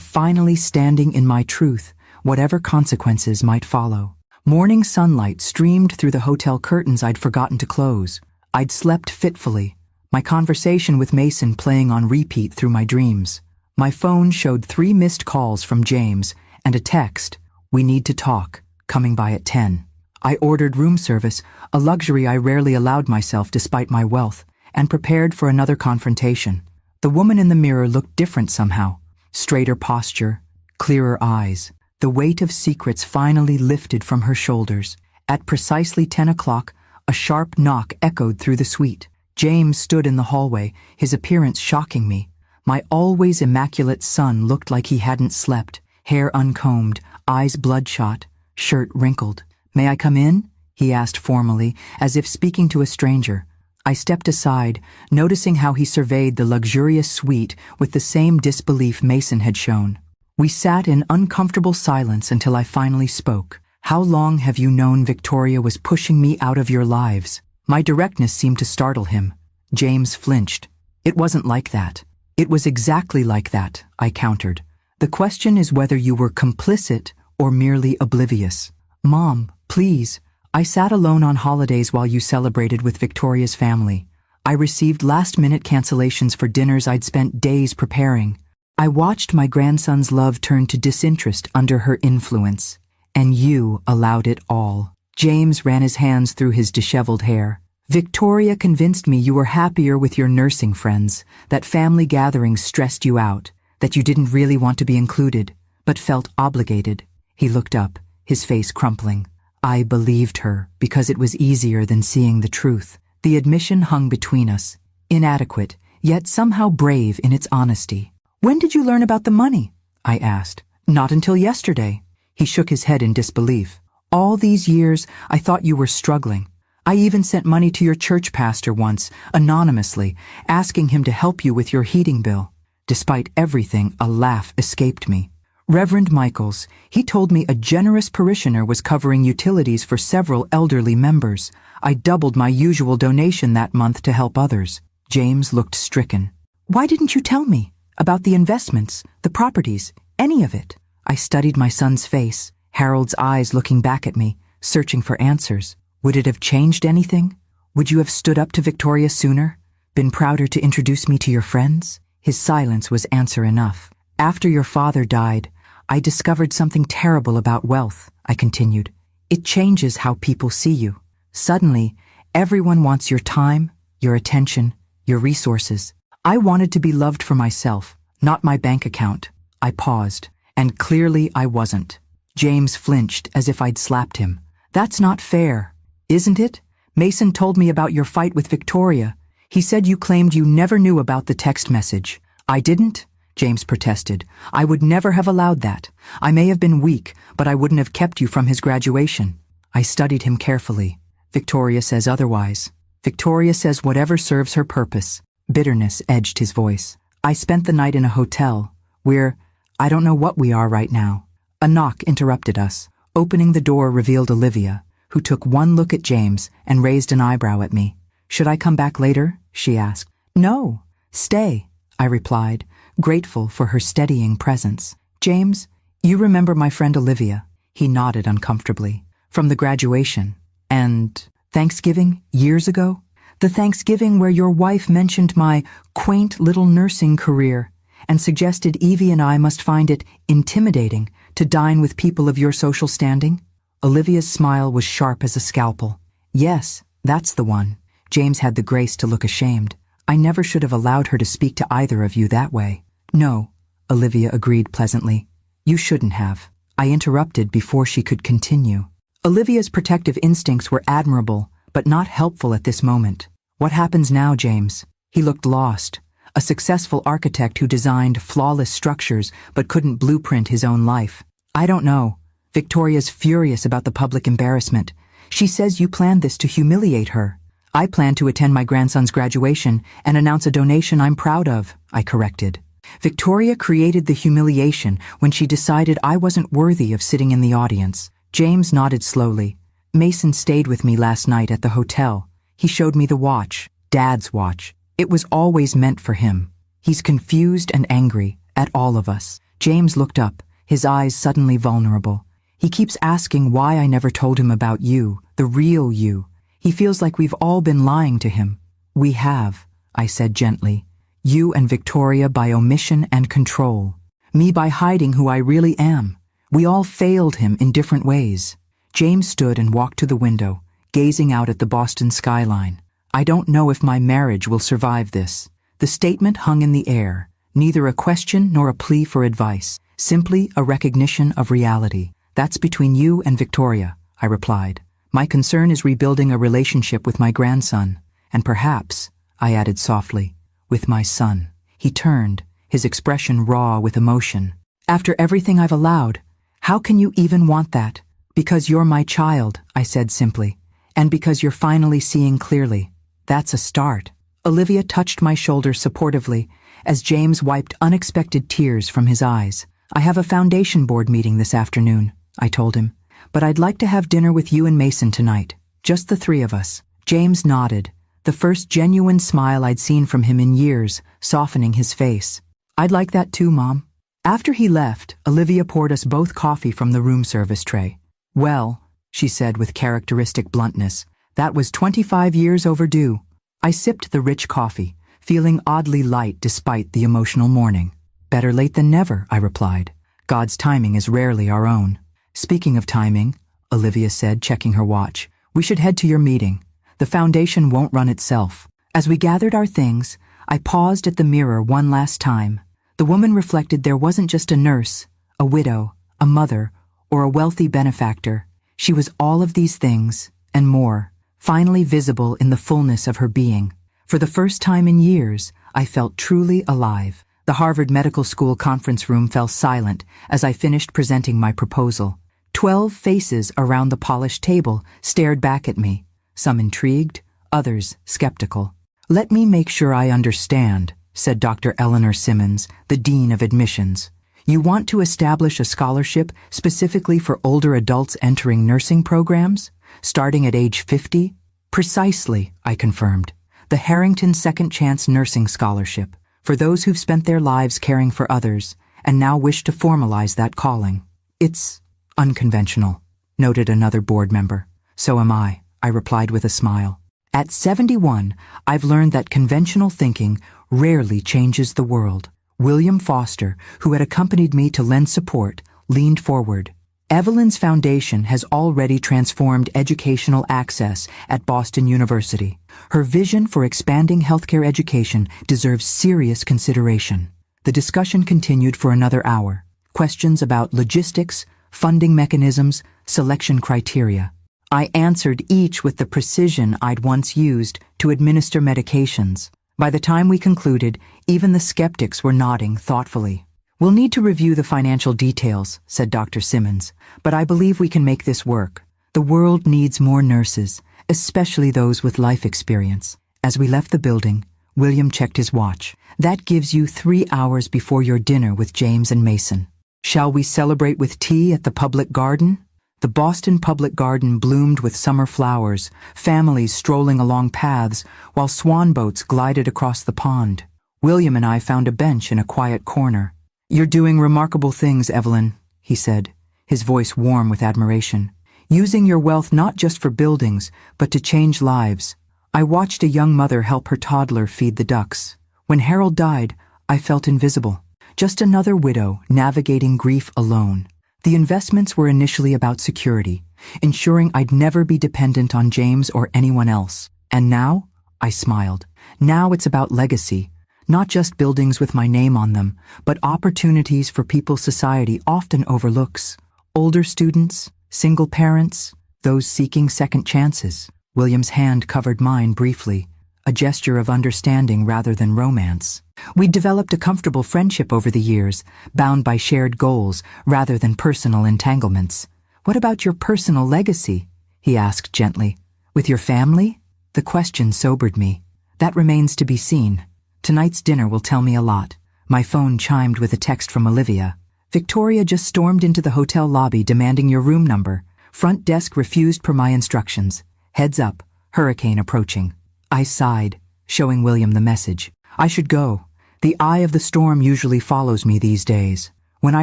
finally standing in my truth, whatever consequences might follow. Morning sunlight streamed through the hotel curtains I'd forgotten to close. I'd slept fitfully, my conversation with Mason playing on repeat through my dreams. My phone showed 3 missed calls from James and a text, "We need to talk," coming by at 10. I ordered room service, a luxury I rarely allowed myself despite my wealth, and prepared for another confrontation. The woman in the mirror looked different somehow. Straighter posture, clearer eyes. The weight of secrets finally lifted from her shoulders. At precisely 10 o'clock, a sharp knock echoed through the suite. James stood in the hallway, his appearance shocking me. My always immaculate son looked like he hadn't slept, hair uncombed, eyes bloodshot, shirt wrinkled. "May I come in?" he asked formally, as if speaking to a stranger. I stepped aside, noticing how he surveyed the luxurious suite with the same disbelief Mason had shown. We sat in uncomfortable silence until I finally spoke. "How long have you known Victoria was pushing me out of your lives?" My directness seemed to startle him. James flinched. "It wasn't like that." "It was exactly like that," I countered. "The question is whether you were complicit or merely oblivious." "Mom, please. I sat alone on holidays while you celebrated with Victoria's family. I received last-minute cancellations for dinners I'd spent days preparing. I watched my grandson's love turn to disinterest under her influence. And you allowed it all." James ran his hands through his disheveled hair. "Victoria convinced me you were happier with your nursing friends, that family gatherings stressed you out, that you didn't really want to be included, but felt obligated." He looked up, his face crumpling. I believed her because it was easier than seeing the truth. The admission hung between us, inadequate, yet somehow brave in its honesty. "When did you learn about the money?" I asked. "Not until yesterday." He shook his head in disbelief. "All these years, I thought you were struggling. I even sent money to your church pastor once, anonymously, asking him to help you with your heating bill." Despite everything, a laugh escaped me. "Reverend Michaels, he told me a generous parishioner was covering utilities for several elderly members. I doubled my usual donation that month to help others." James looked stricken. "Why didn't you tell me? About the investments, the properties, any of it?" I studied my son's face, Harold's eyes looking back at me, searching for answers. Would it have changed anything? Would you have stood up to Victoria sooner? Been prouder to introduce me to your friends? His silence was answer enough. "After your father died, I discovered something terrible about wealth," I continued. "It changes how people see you. Suddenly, everyone wants your time, your attention, your resources. I wanted to be loved for myself, not my bank account." I paused, and clearly I wasn't. James flinched as if I'd slapped him. "That's not fair." "Isn't it? Mason told me about your fight with Victoria. He said you claimed you never knew about the text message." "I didn't," James protested. "I would never have allowed that. I may have been weak, but I wouldn't have kept you from his graduation." I studied him carefully. "Victoria says otherwise. Victoria says whatever serves her purpose." Bitterness edged his voice. "I spent the night in a hotel. I don't know what we are right now." A knock interrupted us. Opening the door revealed Olivia, who took one look at James and raised an eyebrow at me. "Should I come back later?" she asked. "No, stay," I replied, grateful for her steadying presence. "James, you remember my friend Olivia?" He nodded uncomfortably. "From the graduation. And Thanksgiving, years ago? The Thanksgiving where your wife mentioned my quaint little nursing career and suggested Evie and I must find it intimidating to dine with people of your social standing?" Olivia's smile was sharp as a scalpel. "Yes, that's the one." James had the grace to look ashamed. "I never should have allowed her to speak to either of you that way." "No," Olivia agreed pleasantly. "You shouldn't have." I interrupted before she could continue. Olivia's protective instincts were admirable, but not helpful at this moment. "What happens now, James?" He looked lost. A successful architect who designed flawless structures but couldn't blueprint his own life. "I don't know. Victoria's furious about the public embarrassment. She says you planned this to humiliate her." "I plan to attend my grandson's graduation and announce a donation I'm proud of," I corrected. "Victoria created the humiliation when she decided I wasn't worthy of sitting in the audience." James nodded slowly. "Mason stayed with me last night at the hotel. He showed me the watch, Dad's watch. It was always meant for him. He's confused and angry, at all of us." James looked up, his eyes suddenly vulnerable. "He keeps asking why I never told him about you, the real you. He feels like we've all been lying to him." "We have," I said gently. "You and Victoria by omission and control. Me by hiding who I really am. We all failed him in different ways." James stood and walked to the window, gazing out at the Boston skyline. "I don't know if my marriage will survive this." The statement hung in the air, neither a question nor a plea for advice, simply a recognition of reality. "That's between you and Victoria," I replied. "My concern is rebuilding a relationship with my grandson, and perhaps I added softly. With my son. He turned, his expression raw with emotion. After everything I've allowed, how can you even want that? Because you're my child, I said simply. And because you're finally seeing clearly. That's a start. Olivia touched my shoulder supportively as James wiped unexpected tears from his eyes. I have a foundation board meeting this afternoon, I told him. But I'd like to have dinner with you and Mason tonight. Just the three of us. James nodded, the first genuine smile I'd seen from him in years, softening his face. I'd like that too, Mom. After he left, Olivia poured us both coffee from the room service tray. Well, she said with characteristic bluntness, that was 25 years overdue. I sipped the rich coffee, feeling oddly light despite the emotional morning. Better late than never, I replied. God's timing is rarely our own. Speaking of timing, Olivia said, checking her watch, we should head to your meeting. The foundation won't run itself. As we gathered our things, I paused at the mirror one last time. The woman reflected there wasn't just a nurse, a widow, a mother, or a wealthy benefactor. She was all of these things, and more, finally visible in the fullness of her being. For the first time in years, I felt truly alive. The Harvard Medical School conference room fell silent as I finished presenting my proposal. 12 faces around the polished table stared back at me, some intrigued, others skeptical. Let me make sure I understand, said Dr. Eleanor Simmons, the Dean of Admissions. You want to establish a scholarship specifically for older adults entering nursing programs, starting at age 50? Precisely, I confirmed. The Harrington Second Chance Nursing Scholarship, for those who've spent their lives caring for others and now wish to formalize that calling. It's unconventional, noted another board member. So am I replied with a smile. At 71, I've learned that conventional thinking rarely changes the world. William Foster, who had accompanied me to lend support, leaned forward. Evelyn's foundation has already transformed educational access at Boston University. Her vision for expanding healthcare education deserves serious consideration. The discussion continued for another hour. Questions about logistics, funding mechanisms, selection criteria. I answered each with the precision I'd once used to administer medications. By the time we concluded, even the skeptics were nodding thoughtfully. We'll need to review the financial details, said Dr. Simmons, but I believe we can make this work. The world needs more nurses, especially those with life experience. As we left the building, William checked his watch. That gives you 3 hours before your dinner with James and Mason. Shall we celebrate with tea at the public garden? The Boston Public Garden bloomed with summer flowers, families strolling along paths, while swan boats glided across the pond. William and I found a bench in a quiet corner. You're doing remarkable things, Evelyn, he said, his voice warm with admiration. Using your wealth not just for buildings, but to change lives. I watched a young mother help her toddler feed the ducks. When Harold died, I felt invisible. Just another widow navigating grief alone. The investments were initially about security, ensuring I'd never be dependent on James or anyone else. And now, I smiled. Now it's about legacy. Not just buildings with my name on them, but opportunities for people society often overlooks. Older students, single parents, those seeking second chances. William's hand covered mine briefly, a gesture of understanding rather than romance. We'd developed a comfortable friendship over the years, bound by shared goals rather than personal entanglements. What about your personal legacy? He asked gently. With your family? The question sobered me. That remains to be seen. Tonight's dinner will tell me a lot. My phone chimed with a text from Olivia. Victoria just stormed into the hotel lobby demanding your room number. Front desk refused per my instructions. Heads up, hurricane approaching. I sighed, showing William the message. I should go. The eye of the storm usually follows me these days. When I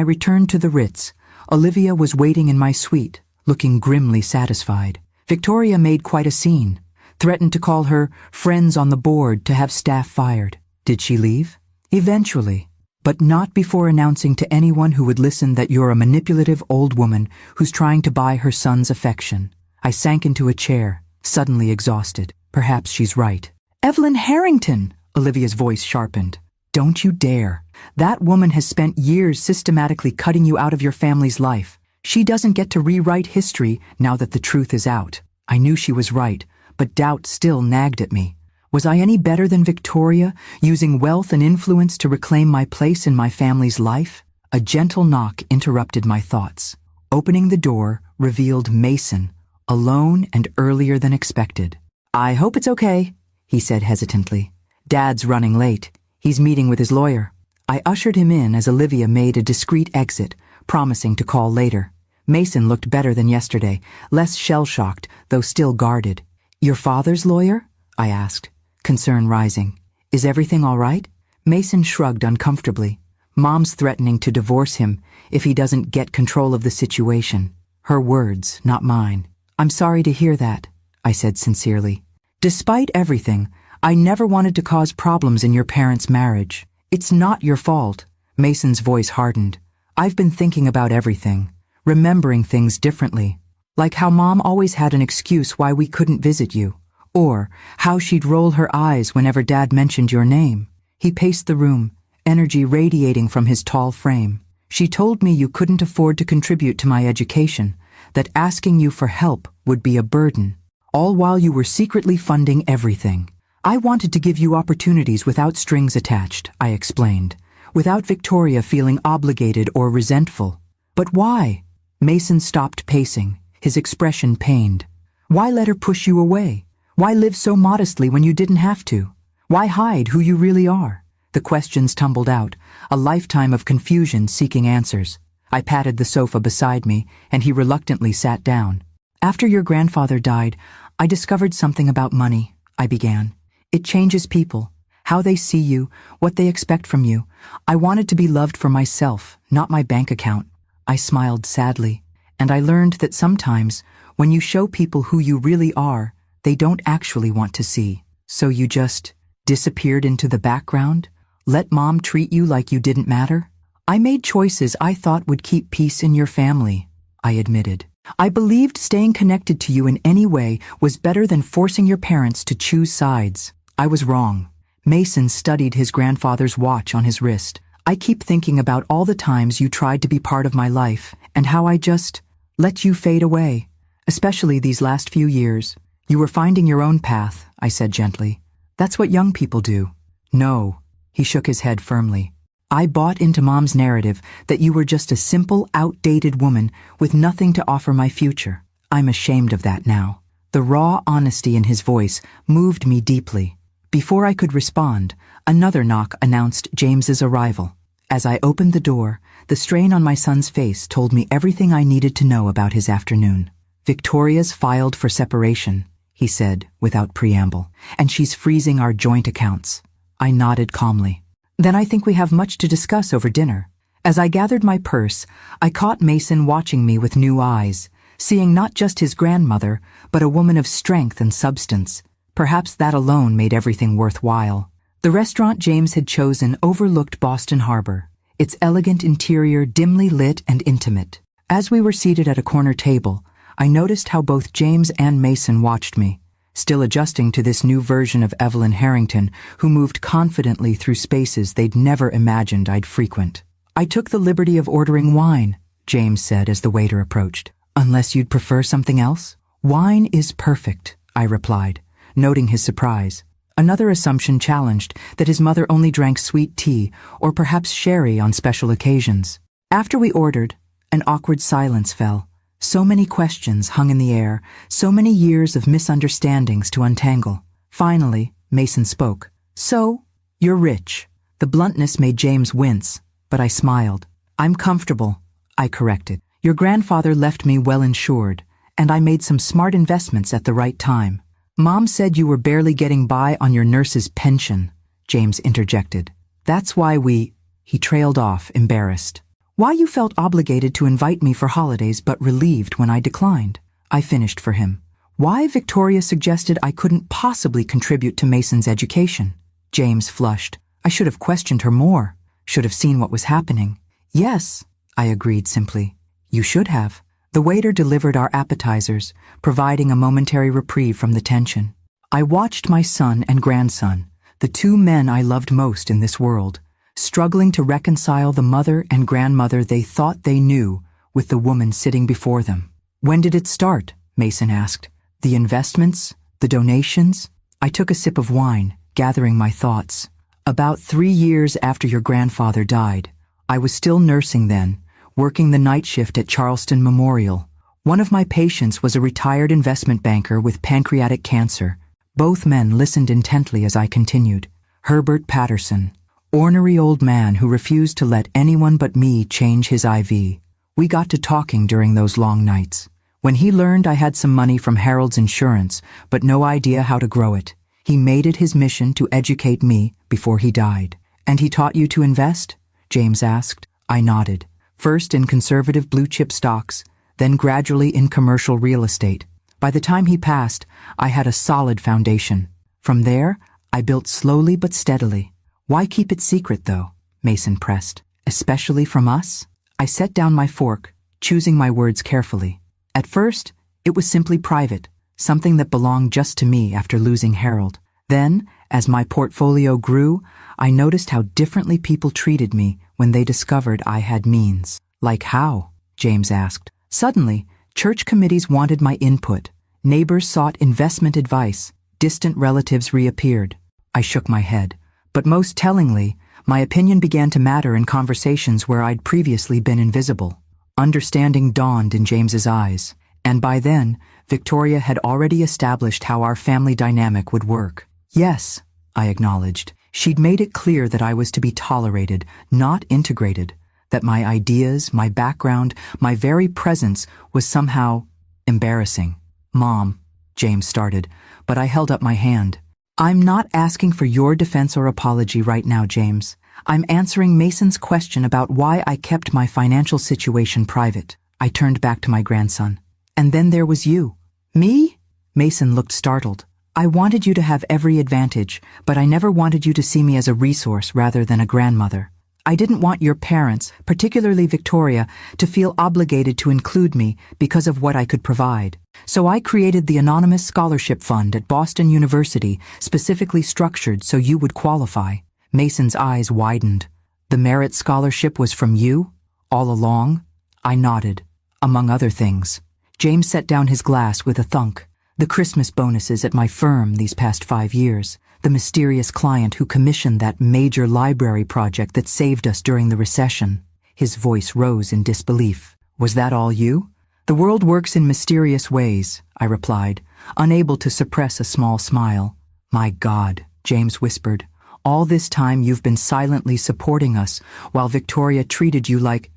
returned to the Ritz, Olivia was waiting in my suite, looking grimly satisfied. Victoria made quite a scene, threatened to call her friends on the board to have staff fired. Did she leave? Eventually, but not before announcing to anyone who would listen that you're a manipulative old woman who's trying to buy her son's affection. I sank into a chair, suddenly exhausted. Perhaps she's right. Evelyn Harrington! Olivia's voice sharpened. Don't you dare. That woman has spent years systematically cutting you out of your family's life. She doesn't get to rewrite history now that the truth is out. I knew she was right, but doubt still nagged at me. Was I any better than Victoria, using wealth and influence to reclaim my place in my family's life? A gentle knock interrupted my thoughts. Opening the door revealed Mason, alone and earlier than expected. "I hope it's okay," he said hesitantly. "Dad's running late. He's meeting with his lawyer." I ushered him in as Olivia made a discreet exit, promising to call later. Mason looked better than yesterday, less shell-shocked, though still guarded. "Your father's lawyer?" I asked, concern rising. "Is everything all right?" Mason shrugged uncomfortably. "Mom's threatening to divorce him if he doesn't get control of the situation." Her words, not mine. "I'm sorry to hear that," I said sincerely. "Despite everything, I never wanted to cause problems in your parents' marriage. It's not your fault." Mason's voice hardened. "I've been thinking about everything, remembering things differently, like how Mom always had an excuse why we couldn't visit you, or how she'd roll her eyes whenever Dad mentioned your name." He paced the room, energy radiating from his tall frame. "She told me you couldn't afford to contribute to my education, that asking you for help would be a burden, all while you were secretly funding everything. I wanted to give you opportunities without strings attached," I explained, without Victoria feeling obligated or resentful. "But why?" Mason stopped pacing, his expression pained. "Why let her push you away? Why live so modestly when you didn't have to? Why hide who you really are?" The questions tumbled out, a lifetime of confusion seeking answers. I patted the sofa beside me, and he reluctantly sat down. "After your grandfather died, I discovered something about money," I began. "It changes people, how they see you, what they expect from you. I wanted to be loved for myself, not my bank account." I smiled sadly, and I learned that sometimes, when you show people who you really are, they don't actually want to see. "So you just disappeared into the background? Let Mom treat you like you didn't matter?" "I made choices I thought would keep peace in your family," I admitted. "I believed staying connected to you in any way was better than forcing your parents to choose sides. I was wrong." Mason studied his grandfather's watch on his wrist. "I keep thinking about all the times you tried to be part of my life, and how I just let you fade away, especially these last few years." "You were finding your own path," I said gently. "That's what young people do." "No," he shook his head firmly. "I bought into Mom's narrative that you were just a simple, outdated woman with nothing to offer my future. I'm ashamed of that now." The raw honesty in his voice moved me deeply. Before I could respond, another knock announced James's arrival. As I opened the door, the strain on my son's face told me everything I needed to know about his afternoon. "Victoria's filed for separation," he said without preamble, "and she's freezing our joint accounts." I nodded calmly. "Then I think we have much to discuss over dinner." As I gathered my purse, I caught Mason watching me with new eyes, seeing not just his grandmother, but a woman of strength and substance. Perhaps that alone made everything worthwhile. The restaurant James had chosen overlooked Boston Harbor, its elegant interior dimly lit and intimate. As we were seated at a corner table, I noticed how both James and Mason watched me, still adjusting to this new version of Evelyn Harrington, who moved confidently through spaces they'd never imagined I'd frequent. "I took the liberty of ordering wine," James said as the waiter approached. "Unless you'd prefer something else?" "Wine is perfect," I replied, noting his surprise. Another assumption challenged, that his mother only drank sweet tea or perhaps sherry on special occasions. After we ordered, an awkward silence fell. So many questions hung in the air, so many years of misunderstandings to untangle. Finally, Mason spoke. "So, you're rich." The bluntness made James wince, but I smiled. "I'm comfortable," I corrected. "Your grandfather left me well insured, and I made some smart investments at the right time." "Mom said you were barely getting by on your nurse's pension," James interjected. "That's why we—" He trailed off, embarrassed. "Why you felt obligated to invite me for holidays but relieved when I declined." I finished for him. "Why Victoria suggested I couldn't possibly contribute to Mason's education." James flushed. "I should have questioned her more, should have seen what was happening." "Yes," I agreed simply. "You should have." The waiter delivered our appetizers, providing a momentary reprieve from the tension. I watched my son and grandson, the two men I loved most in this world, struggling to reconcile the mother and grandmother they thought they knew with the woman sitting before them. "When did it start?" Mason asked. "The investments? The donations?" I took a sip of wine, gathering my thoughts. About 3 years after your grandfather died, I was still nursing then, working the night shift at Charleston Memorial. One of my patients was a retired investment banker with pancreatic cancer. Both men listened intently as I continued. Herbert Patterson, ornery old man who refused to let anyone but me change his IV. We got to talking during those long nights. When he learned I had some money from Harold's insurance, but no idea how to grow it, he made it his mission to educate me before he died. And he taught you to invest? James asked. I nodded. First in conservative blue-chip stocks, then gradually in commercial real estate. By the time he passed, I had a solid foundation. From there, I built slowly but steadily. Why keep it secret, though? Mason pressed. Especially from us? I set down my fork, choosing my words carefully. At first, it was simply private, something that belonged just to me after losing Harold. Then, as my portfolio grew, I noticed how differently people treated me when they discovered I had means. Like how? James asked. Suddenly, church committees wanted my input. Neighbors sought investment advice. Distant relatives reappeared. I shook my head. But most tellingly, my opinion began to matter in conversations where I'd previously been invisible. Understanding dawned in James's eyes. And by then, Victoria had already established how our family dynamic would work. Yes, I acknowledged. She'd made it clear that I was to be tolerated, not integrated. That my ideas, my background, my very presence was somehow embarrassing. Mom, James started, but I held up my hand. I'm not asking for your defense or apology right now, James. I'm answering Mason's question about why I kept my financial situation private. I turned back to my grandson. And then there was you. Me? Mason looked startled. I wanted you to have every advantage, but I never wanted you to see me as a resource rather than a grandmother. I didn't want your parents, particularly Victoria, to feel obligated to include me because of what I could provide. So I created the Anonymous Scholarship Fund at Boston University, specifically structured so you would qualify. Mason's eyes widened. The merit scholarship was from you? All along? I nodded. Among other things. James set down his glass with a thunk. The Christmas bonuses at my firm these past 5 years. The mysterious client who commissioned that major library project that saved us during the recession. His voice rose in disbelief. Was that all you? The world works in mysterious ways, I replied, unable to suppress a small smile. My God, James whispered. All this time you've been silently supporting us, while Victoria treated you like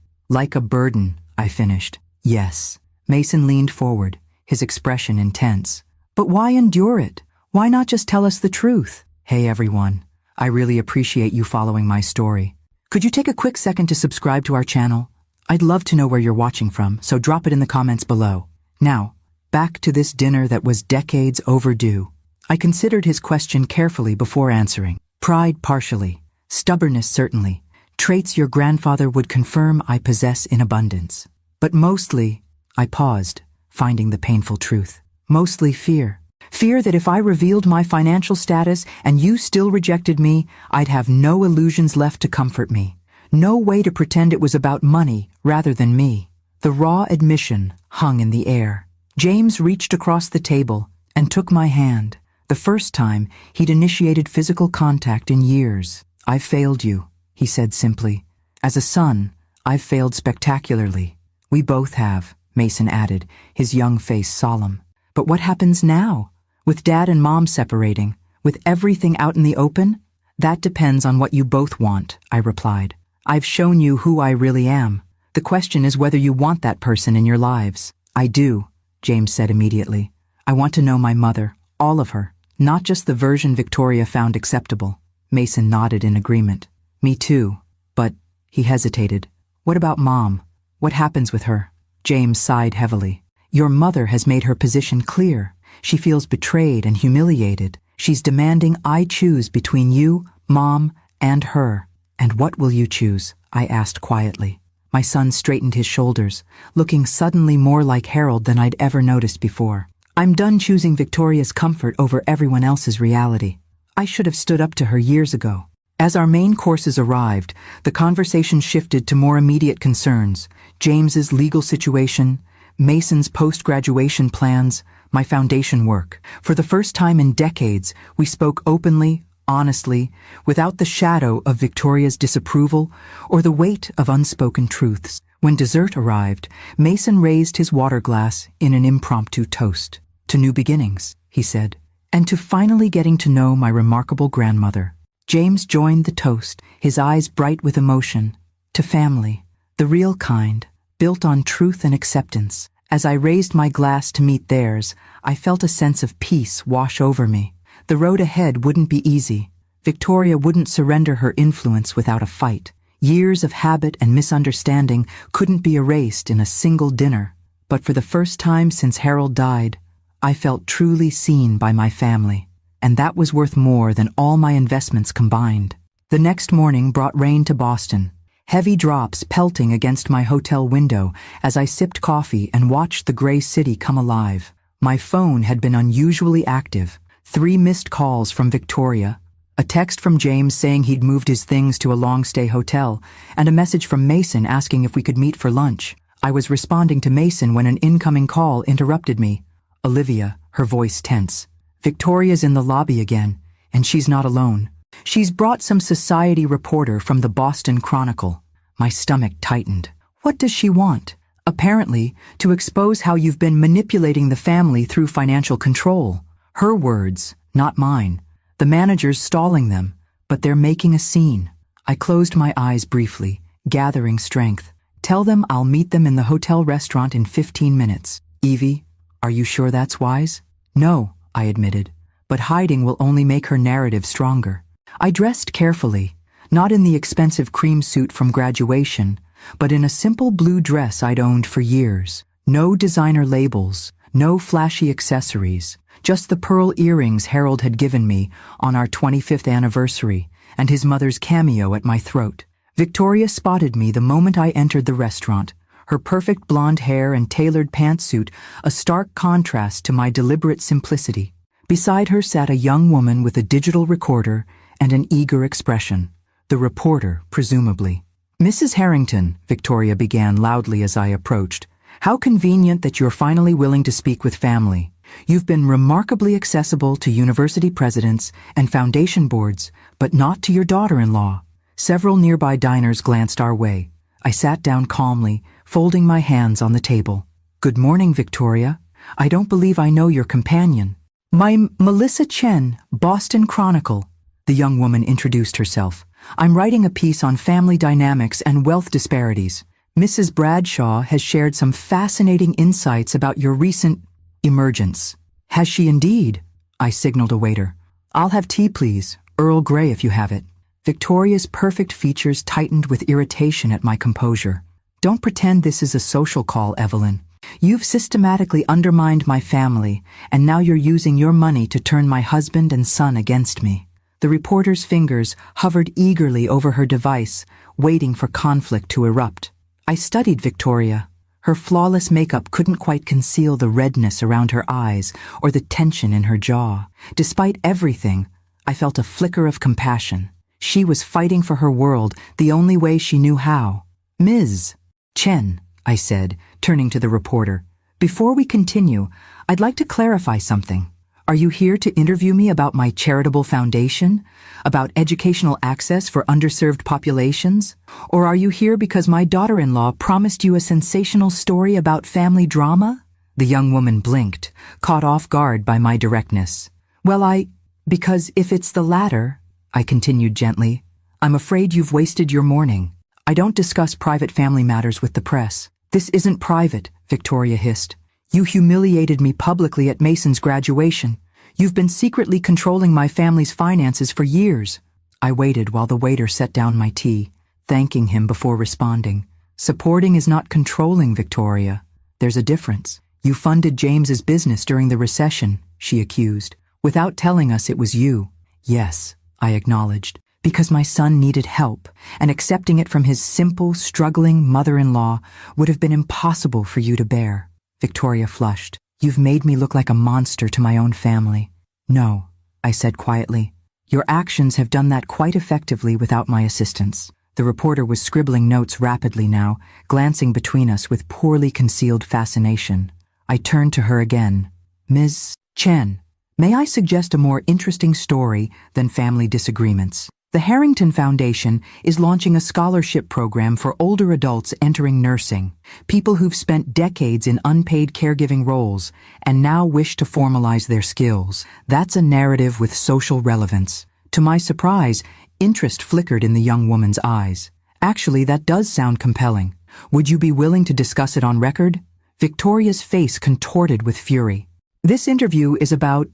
a burden, I finished. Yes. Mason leaned forward, his expression intense. But why endure it? Why not just tell us the truth? Hey everyone, I really appreciate you following my story. Could you take a quick second to subscribe to our channel? I'd love to know where you're watching from, so drop it in the comments below. Now, back to this dinner that was decades overdue. I considered his question carefully before answering. Pride partially, stubbornness certainly, traits your grandfather would confirm I possess in abundance. But mostly, I paused, finding the painful truth. Mostly fear. Fear that if I revealed my financial status and you still rejected me, I'd have no illusions left to comfort me. No way to pretend it was about money rather than me. The raw admission hung in the air. James reached across the table and took my hand. The first time he'd initiated physical contact in years. I've failed you, he said simply. As a son, I've failed spectacularly. We both have, Mason added, his young face solemn. But what happens now? With Dad and Mom separating, with everything out in the open? That depends on what you both want, I replied. I've shown you who I really am. The question is whether you want that person in your lives. I do, James said immediately. I want to know my mother, all of her, not just the version Victoria found acceptable. Mason nodded in agreement. Me too. But, he hesitated. What about Mom? What happens with her? James sighed heavily. Your mother has made her position clear. She feels betrayed and humiliated. She's demanding I choose between you, Mom, and her. And what will you choose? I asked quietly. My son straightened his shoulders, looking suddenly more like Harold than I'd ever noticed before. I'm done choosing Victoria's comfort over everyone else's reality. I should have stood up to her years ago. As our main courses arrived, the conversation shifted to more immediate concerns. James's legal situation, Mason's post-graduation plans, my foundation work. For the first time in decades, we spoke openly, honestly, without the shadow of Victoria's disapproval or the weight of unspoken truths. When dessert arrived, Mason raised his water glass in an impromptu toast. To new beginnings, he said, and to finally getting to know my remarkable grandmother. James joined the toast, his eyes bright with emotion. To family, the real kind, built on truth and acceptance. As I raised my glass to meet theirs, I felt a sense of peace wash over me. The road ahead wouldn't be easy. Victoria wouldn't surrender her influence without a fight. Years of habit and misunderstanding couldn't be erased in a single dinner. But for the first time since Harold died, I felt truly seen by my family, and that was worth more than all my investments combined. The next morning brought rain to Boston, heavy drops pelting against my hotel window as I sipped coffee and watched the gray city come alive. My phone had been unusually active. 3 missed calls from Victoria, a text from James saying he'd moved his things to a long-stay hotel, and a message from Mason asking if we could meet for lunch. I was responding to Mason when an incoming call interrupted me. Olivia, her voice tense. Victoria's in the lobby again, and she's not alone. She's brought some society reporter from the Boston Chronicle. My stomach tightened. What does she want? Apparently, to expose how you've been manipulating the family through financial control. Her words, not mine. The manager's stalling them, but they're making a scene. I closed my eyes briefly, gathering strength. Tell them I'll meet them in the hotel restaurant in 15 minutes. Evie, are you sure that's wise? No, I admitted, but hiding will only make her narrative stronger. I dressed carefully, not in the expensive cream suit from graduation, but in a simple blue dress I'd owned for years. No designer labels, no flashy accessories, just the pearl earrings Harold had given me on our 25th anniversary and his mother's cameo at my throat. Victoria spotted me the moment I entered the restaurant, her perfect blonde hair and tailored pantsuit a stark contrast to my deliberate simplicity. Beside her sat a young woman with a digital recorder and an eager expression. The reporter, presumably. Mrs. Harrington, Victoria began loudly as I approached. How convenient that you're finally willing to speak with family. You've been remarkably accessible to university presidents and foundation boards, but not to your daughter-in-law. Several nearby diners glanced our way. I sat down calmly, folding my hands on the table. Good morning, Victoria. I don't believe I know your companion. I'm Melissa Chen, Boston Chronicle. The young woman introduced herself. I'm writing a piece on family dynamics and wealth disparities. Mrs. Bradshaw has shared some fascinating insights about your recent emergence. Has she indeed? I signaled a waiter. I'll have tea, please. Earl Grey if you have it. Victoria's perfect features tightened with irritation at my composure. Don't pretend this is a social call, Evelyn. You've systematically undermined my family, and now you're using your money to turn my husband and son against me. The reporter's fingers hovered eagerly over her device, waiting for conflict to erupt. I studied Victoria. Her flawless makeup couldn't quite conceal the redness around her eyes or the tension in her jaw. Despite everything, I felt a flicker of compassion. She was fighting for her world the only way she knew how. Ms. Chen, I said, turning to the reporter. Before we continue, I'd like to clarify something. Are you here to interview me about my charitable foundation? About educational access for underserved populations? Or are you here because my daughter-in-law promised you a sensational story about family drama? The young woman blinked, caught off guard by my directness. Well, because if it's the latter, I continued gently, I'm afraid you've wasted your morning. I don't discuss private family matters with the press. This isn't private, Victoria hissed. You humiliated me publicly at Mason's graduation. You've been secretly controlling my family's finances for years. I waited while the waiter set down my tea, thanking him before responding. Supporting is not controlling, Victoria. There's a difference. You funded James's business during the recession, she accused, without telling us it was you. Yes, I acknowledged, because my son needed help, and accepting it from his simple, struggling mother-in-law would have been impossible for you to bear. Victoria flushed. You've made me look like a monster to my own family. No, I said quietly. Your actions have done that quite effectively without my assistance. The reporter was scribbling notes rapidly now, glancing between us with poorly concealed fascination. I turned to her again. Ms. Chen, may I suggest a more interesting story than family disagreements? The Harrington Foundation is launching a scholarship program for older adults entering nursing, people who've spent decades in unpaid caregiving roles and now wish to formalize their skills. That's a narrative with social relevance. To my surprise, interest flickered in the young woman's eyes. Actually, that does sound compelling. Would you be willing to discuss it on record? Victoria's face contorted with fury. This interview is about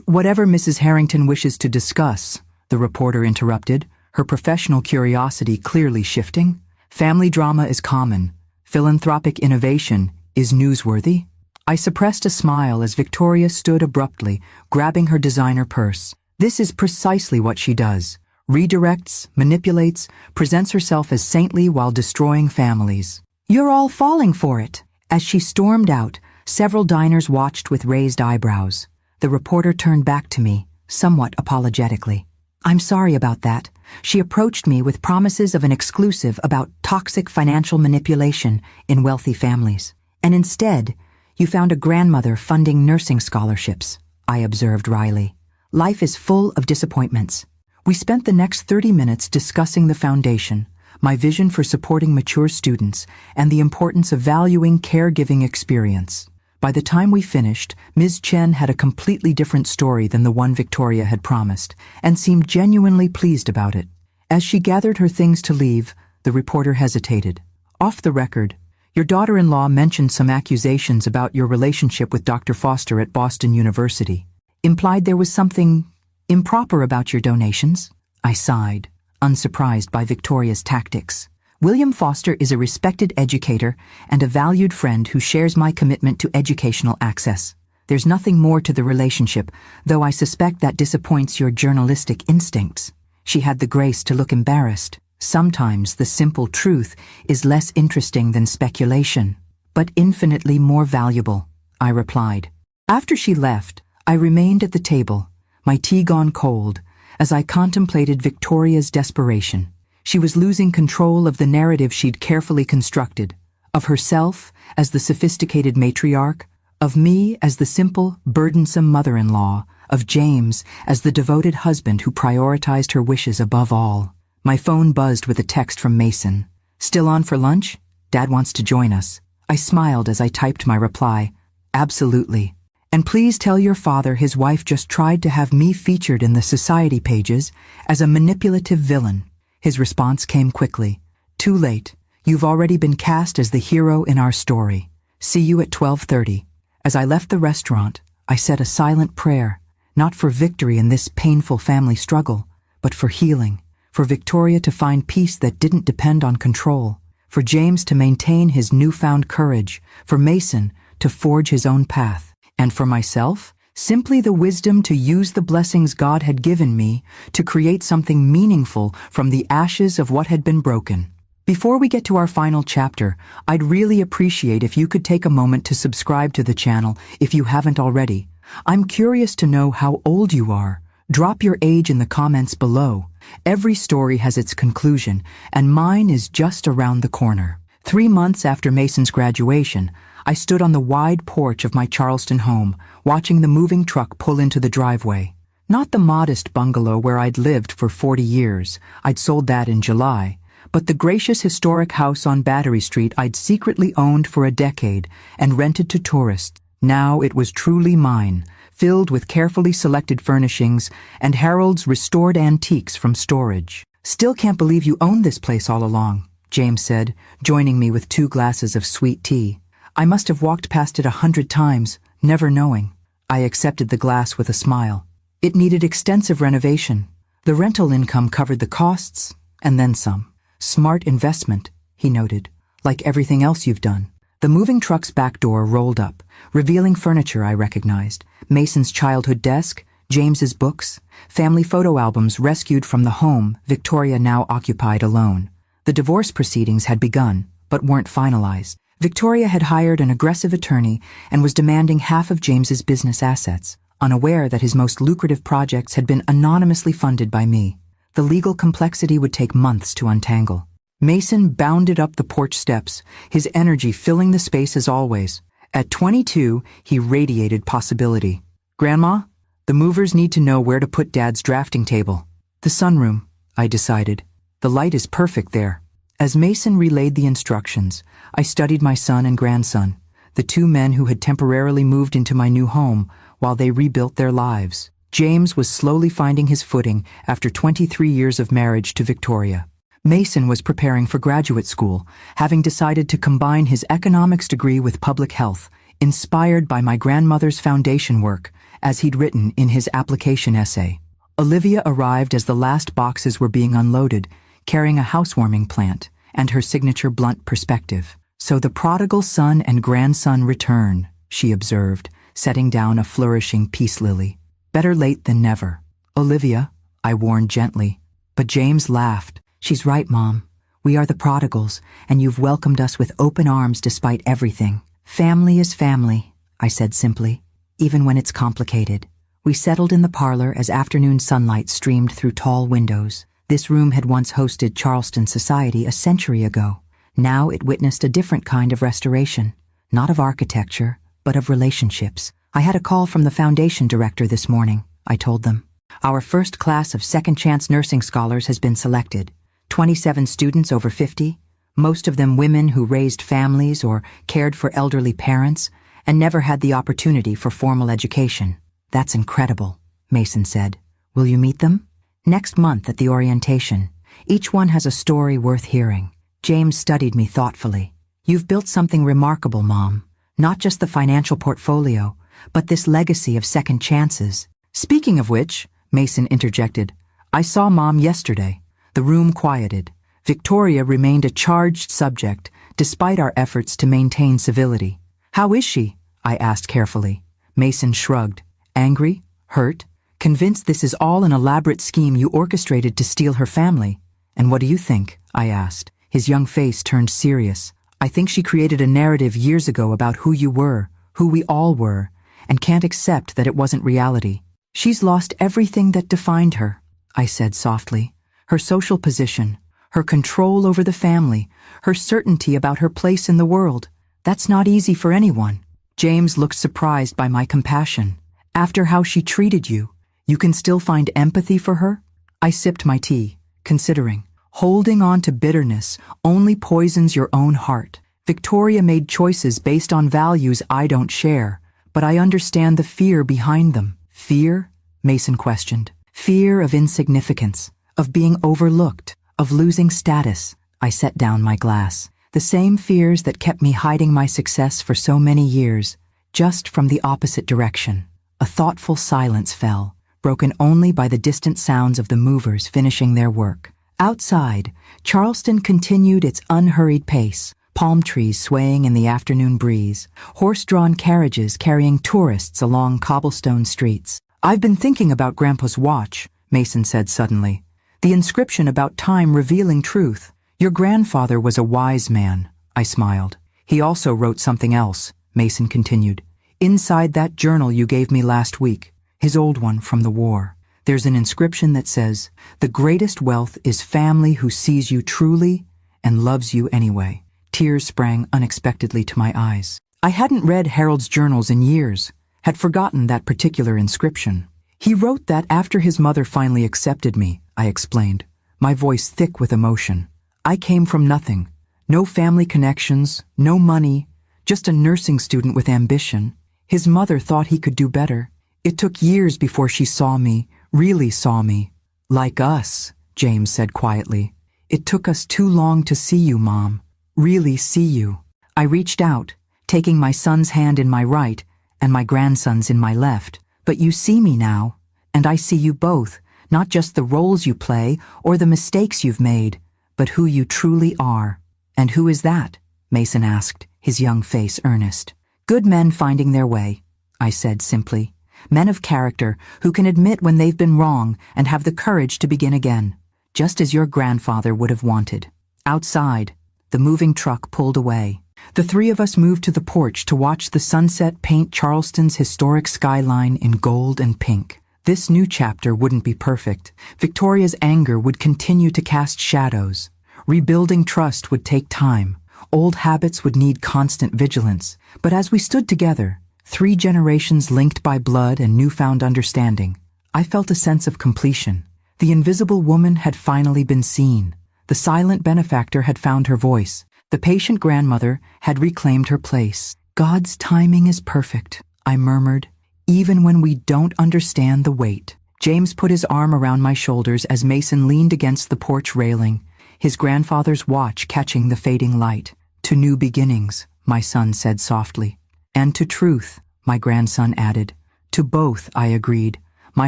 whatever Mrs. Harrington wishes to discuss, the reporter interrupted, her professional curiosity clearly shifting. Family drama is common. Philanthropic innovation is newsworthy. I suppressed a smile as Victoria stood abruptly, grabbing her designer purse. This is precisely what she does. Redirects, manipulates, presents herself as saintly while destroying families. You're all falling for it. As she stormed out, several diners watched with raised eyebrows. The reporter turned back to me, somewhat apologetically. I'm sorry about that. She approached me with promises of an exclusive about toxic financial manipulation in wealthy families. And instead, you found a grandmother funding nursing scholarships, I observed wryly. Life is full of disappointments. We spent the next 30 minutes discussing the foundation, my vision for supporting mature students, and the importance of valuing caregiving experience. By the time we finished, Ms. Chen had a completely different story than the one Victoria had promised, and seemed genuinely pleased about it. As she gathered her things to leave, the reporter hesitated. Off the record, your daughter-in-law mentioned some accusations about your relationship with Dr. Foster at Boston University. Implied there was something improper about your donations? I sighed, unsurprised by Victoria's tactics. William Foster is a respected educator and a valued friend who shares my commitment to educational access. There's nothing more to the relationship, though I suspect that disappoints your journalistic instincts. She had the grace to look embarrassed. Sometimes the simple truth is less interesting than speculation, but infinitely more valuable, I replied. After she left, I remained at the table, my tea gone cold, as I contemplated Victoria's desperation. She was losing control of the narrative she'd carefully constructed, of herself as the sophisticated matriarch, of me as the simple, burdensome mother-in-law, of James as the devoted husband who prioritized her wishes above all. My phone buzzed with a text from Mason. Still on for lunch? Dad wants to join us. I smiled as I typed my reply. Absolutely. And please tell your father his wife just tried to have me featured in the society pages as a manipulative villain. His response came quickly. Too late. You've already been cast as the hero in our story. See you at 12:30. As I left the restaurant, I said a silent prayer, not for victory in this painful family struggle, but for healing, for Victoria to find peace that didn't depend on control, for James to maintain his newfound courage, for Mason to forge his own path, and for myself, simply the wisdom to use the blessings God had given me to create something meaningful from the ashes of what had been broken. Before we get to our final chapter, I'd really appreciate if you could take a moment to subscribe to the channel if you haven't already. I'm curious to know how old you are. Drop your age in the comments below. Every story has its conclusion, and mine is just around the corner. 3 months after Mason's graduation, I stood on the wide porch of my Charleston home, watching the moving truck pull into the driveway. Not the modest bungalow where I'd lived for 40 years, I'd sold that in July, but the gracious historic house on Battery Street I'd secretly owned for a decade and rented to tourists. Now it was truly mine, filled with carefully selected furnishings and Harold's restored antiques from storage. Still can't believe you owned this place all along, James said, joining me with 2 glasses of sweet tea. I must have walked past it 100 times, never knowing. I accepted the glass with a smile. It needed extensive renovation. The rental income covered the costs, and then some. Smart investment, he noted, like everything else you've done. The moving truck's back door rolled up, revealing furniture I recognized. Mason's childhood desk, James's books, family photo albums rescued from the home Victoria now occupied alone. The divorce proceedings had begun, but weren't finalized. Victoria had hired an aggressive attorney and was demanding half of James's business assets, unaware that his most lucrative projects had been anonymously funded by me. The legal complexity would take months to untangle. Mason bounded up the porch steps, his energy filling the space as always. At 22, he radiated possibility. Grandma, the movers need to know where to put Dad's drafting table. The sunroom, I decided. The light is perfect there. As Mason relayed the instructions, I studied my son and grandson, the two men who had temporarily moved into my new home while they rebuilt their lives. James was slowly finding his footing after 23 years of marriage to Victoria. Mason was preparing for graduate school, having decided to combine his economics degree with public health, inspired by my grandmother's foundation work, as he'd written in his application essay. Olivia arrived as the last boxes were being unloaded, carrying a housewarming plant and her signature blunt perspective. So the prodigal son and grandson return, she observed, setting down a flourishing peace lily. Better late than never. Olivia, I warned gently. But James laughed. She's right, Mom. We are the prodigals, and you've welcomed us with open arms despite everything. Family is family, I said simply, even when it's complicated. We settled in the parlor as afternoon sunlight streamed through tall windows. This room had once hosted Charleston society a century ago. Now it witnessed a different kind of restoration, not of architecture, but of relationships. I had a call from the foundation director this morning, I told them. Our first class of second chance nursing scholars has been selected. 27 students over 50, most of them women who raised families or cared for elderly parents and never had the opportunity for formal education. That's incredible, Mason said. Will you meet them? Next month at the orientation. Each one has a story worth hearing. James studied me thoughtfully. You've built something remarkable, Mom. Not just the financial portfolio, but this legacy of second chances. Speaking of which, Mason interjected, I saw Mom yesterday. The room quieted. Victoria remained a charged subject, despite our efforts to maintain civility. How is she? I asked carefully. Mason shrugged. Angry? Hurt? Convinced this is all an elaborate scheme you orchestrated to steal her family. And what do you think? I asked. His young face turned serious. I think she created a narrative years ago about who you were, who we all were, and can't accept that it wasn't reality. She's lost everything that defined her, I said softly. Her social position, her control over the family, her certainty about her place in the world. That's not easy for anyone. James looked surprised by my compassion. After how she treated you, you can still find empathy for her? I sipped my tea, considering. Holding on to bitterness only poisons your own heart. Victoria made choices based on values I don't share, but I understand the fear behind them. Fear? Mason questioned. Fear of insignificance, of being overlooked, of losing status. I set down my glass. The same fears that kept me hiding my success for so many years, just from the opposite direction. A thoughtful silence fell, broken only by the distant sounds of the movers finishing their work. Outside, Charleston continued its unhurried pace, palm trees swaying in the afternoon breeze, horse-drawn carriages carrying tourists along cobblestone streets. I've been thinking about Grandpa's watch, Mason said suddenly. The inscription about time revealing truth. Your grandfather was a wise man, I smiled. He also wrote something else, Mason continued. Inside that journal you gave me last week, his old one from the war. There's an inscription that says, the greatest wealth is family who sees you truly and loves you anyway. Tears sprang unexpectedly to my eyes. I hadn't read Harold's journals in years, had forgotten that particular inscription. He wrote that after his mother finally accepted me, I explained, my voice thick with emotion. I came from nothing. No family connections, no money, just a nursing student with ambition. His mother thought he could do better. It took years before she saw me, really saw me. Like us, James said quietly. It took us too long to see you, Mom. Really see you. I reached out, taking my son's hand in my right and my grandson's in my left. But you see me now, and I see you both, not just the roles you play or the mistakes you've made, but who you truly are. And who is that? Mason asked, his young face earnest. Good men finding their way, I said simply. Men of character who can admit when they've been wrong and have the courage to begin again, just as your grandfather would have wanted. Outside, the moving truck pulled away. The three of us moved to the porch to watch the sunset paint Charleston's historic skyline in gold and pink. This new chapter wouldn't be perfect. Victoria's anger would continue to cast shadows. Rebuilding trust would take time. Old habits would need constant vigilance, but as we stood together, 3 generations linked by blood and newfound understanding, I felt a sense of completion. The invisible woman had finally been seen. The silent benefactor had found her voice. The patient grandmother had reclaimed her place. God's timing is perfect, I murmured, even when we don't understand the weight. James put his arm around my shoulders as Mason leaned against the porch railing, his grandfather's watch catching the fading light. To new beginnings, my son said softly. And to truth, my grandson added. To both, I agreed, my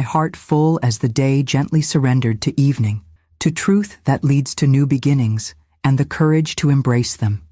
heart full as the day gently surrendered to evening. To truth that leads to new beginnings, and the courage to embrace them.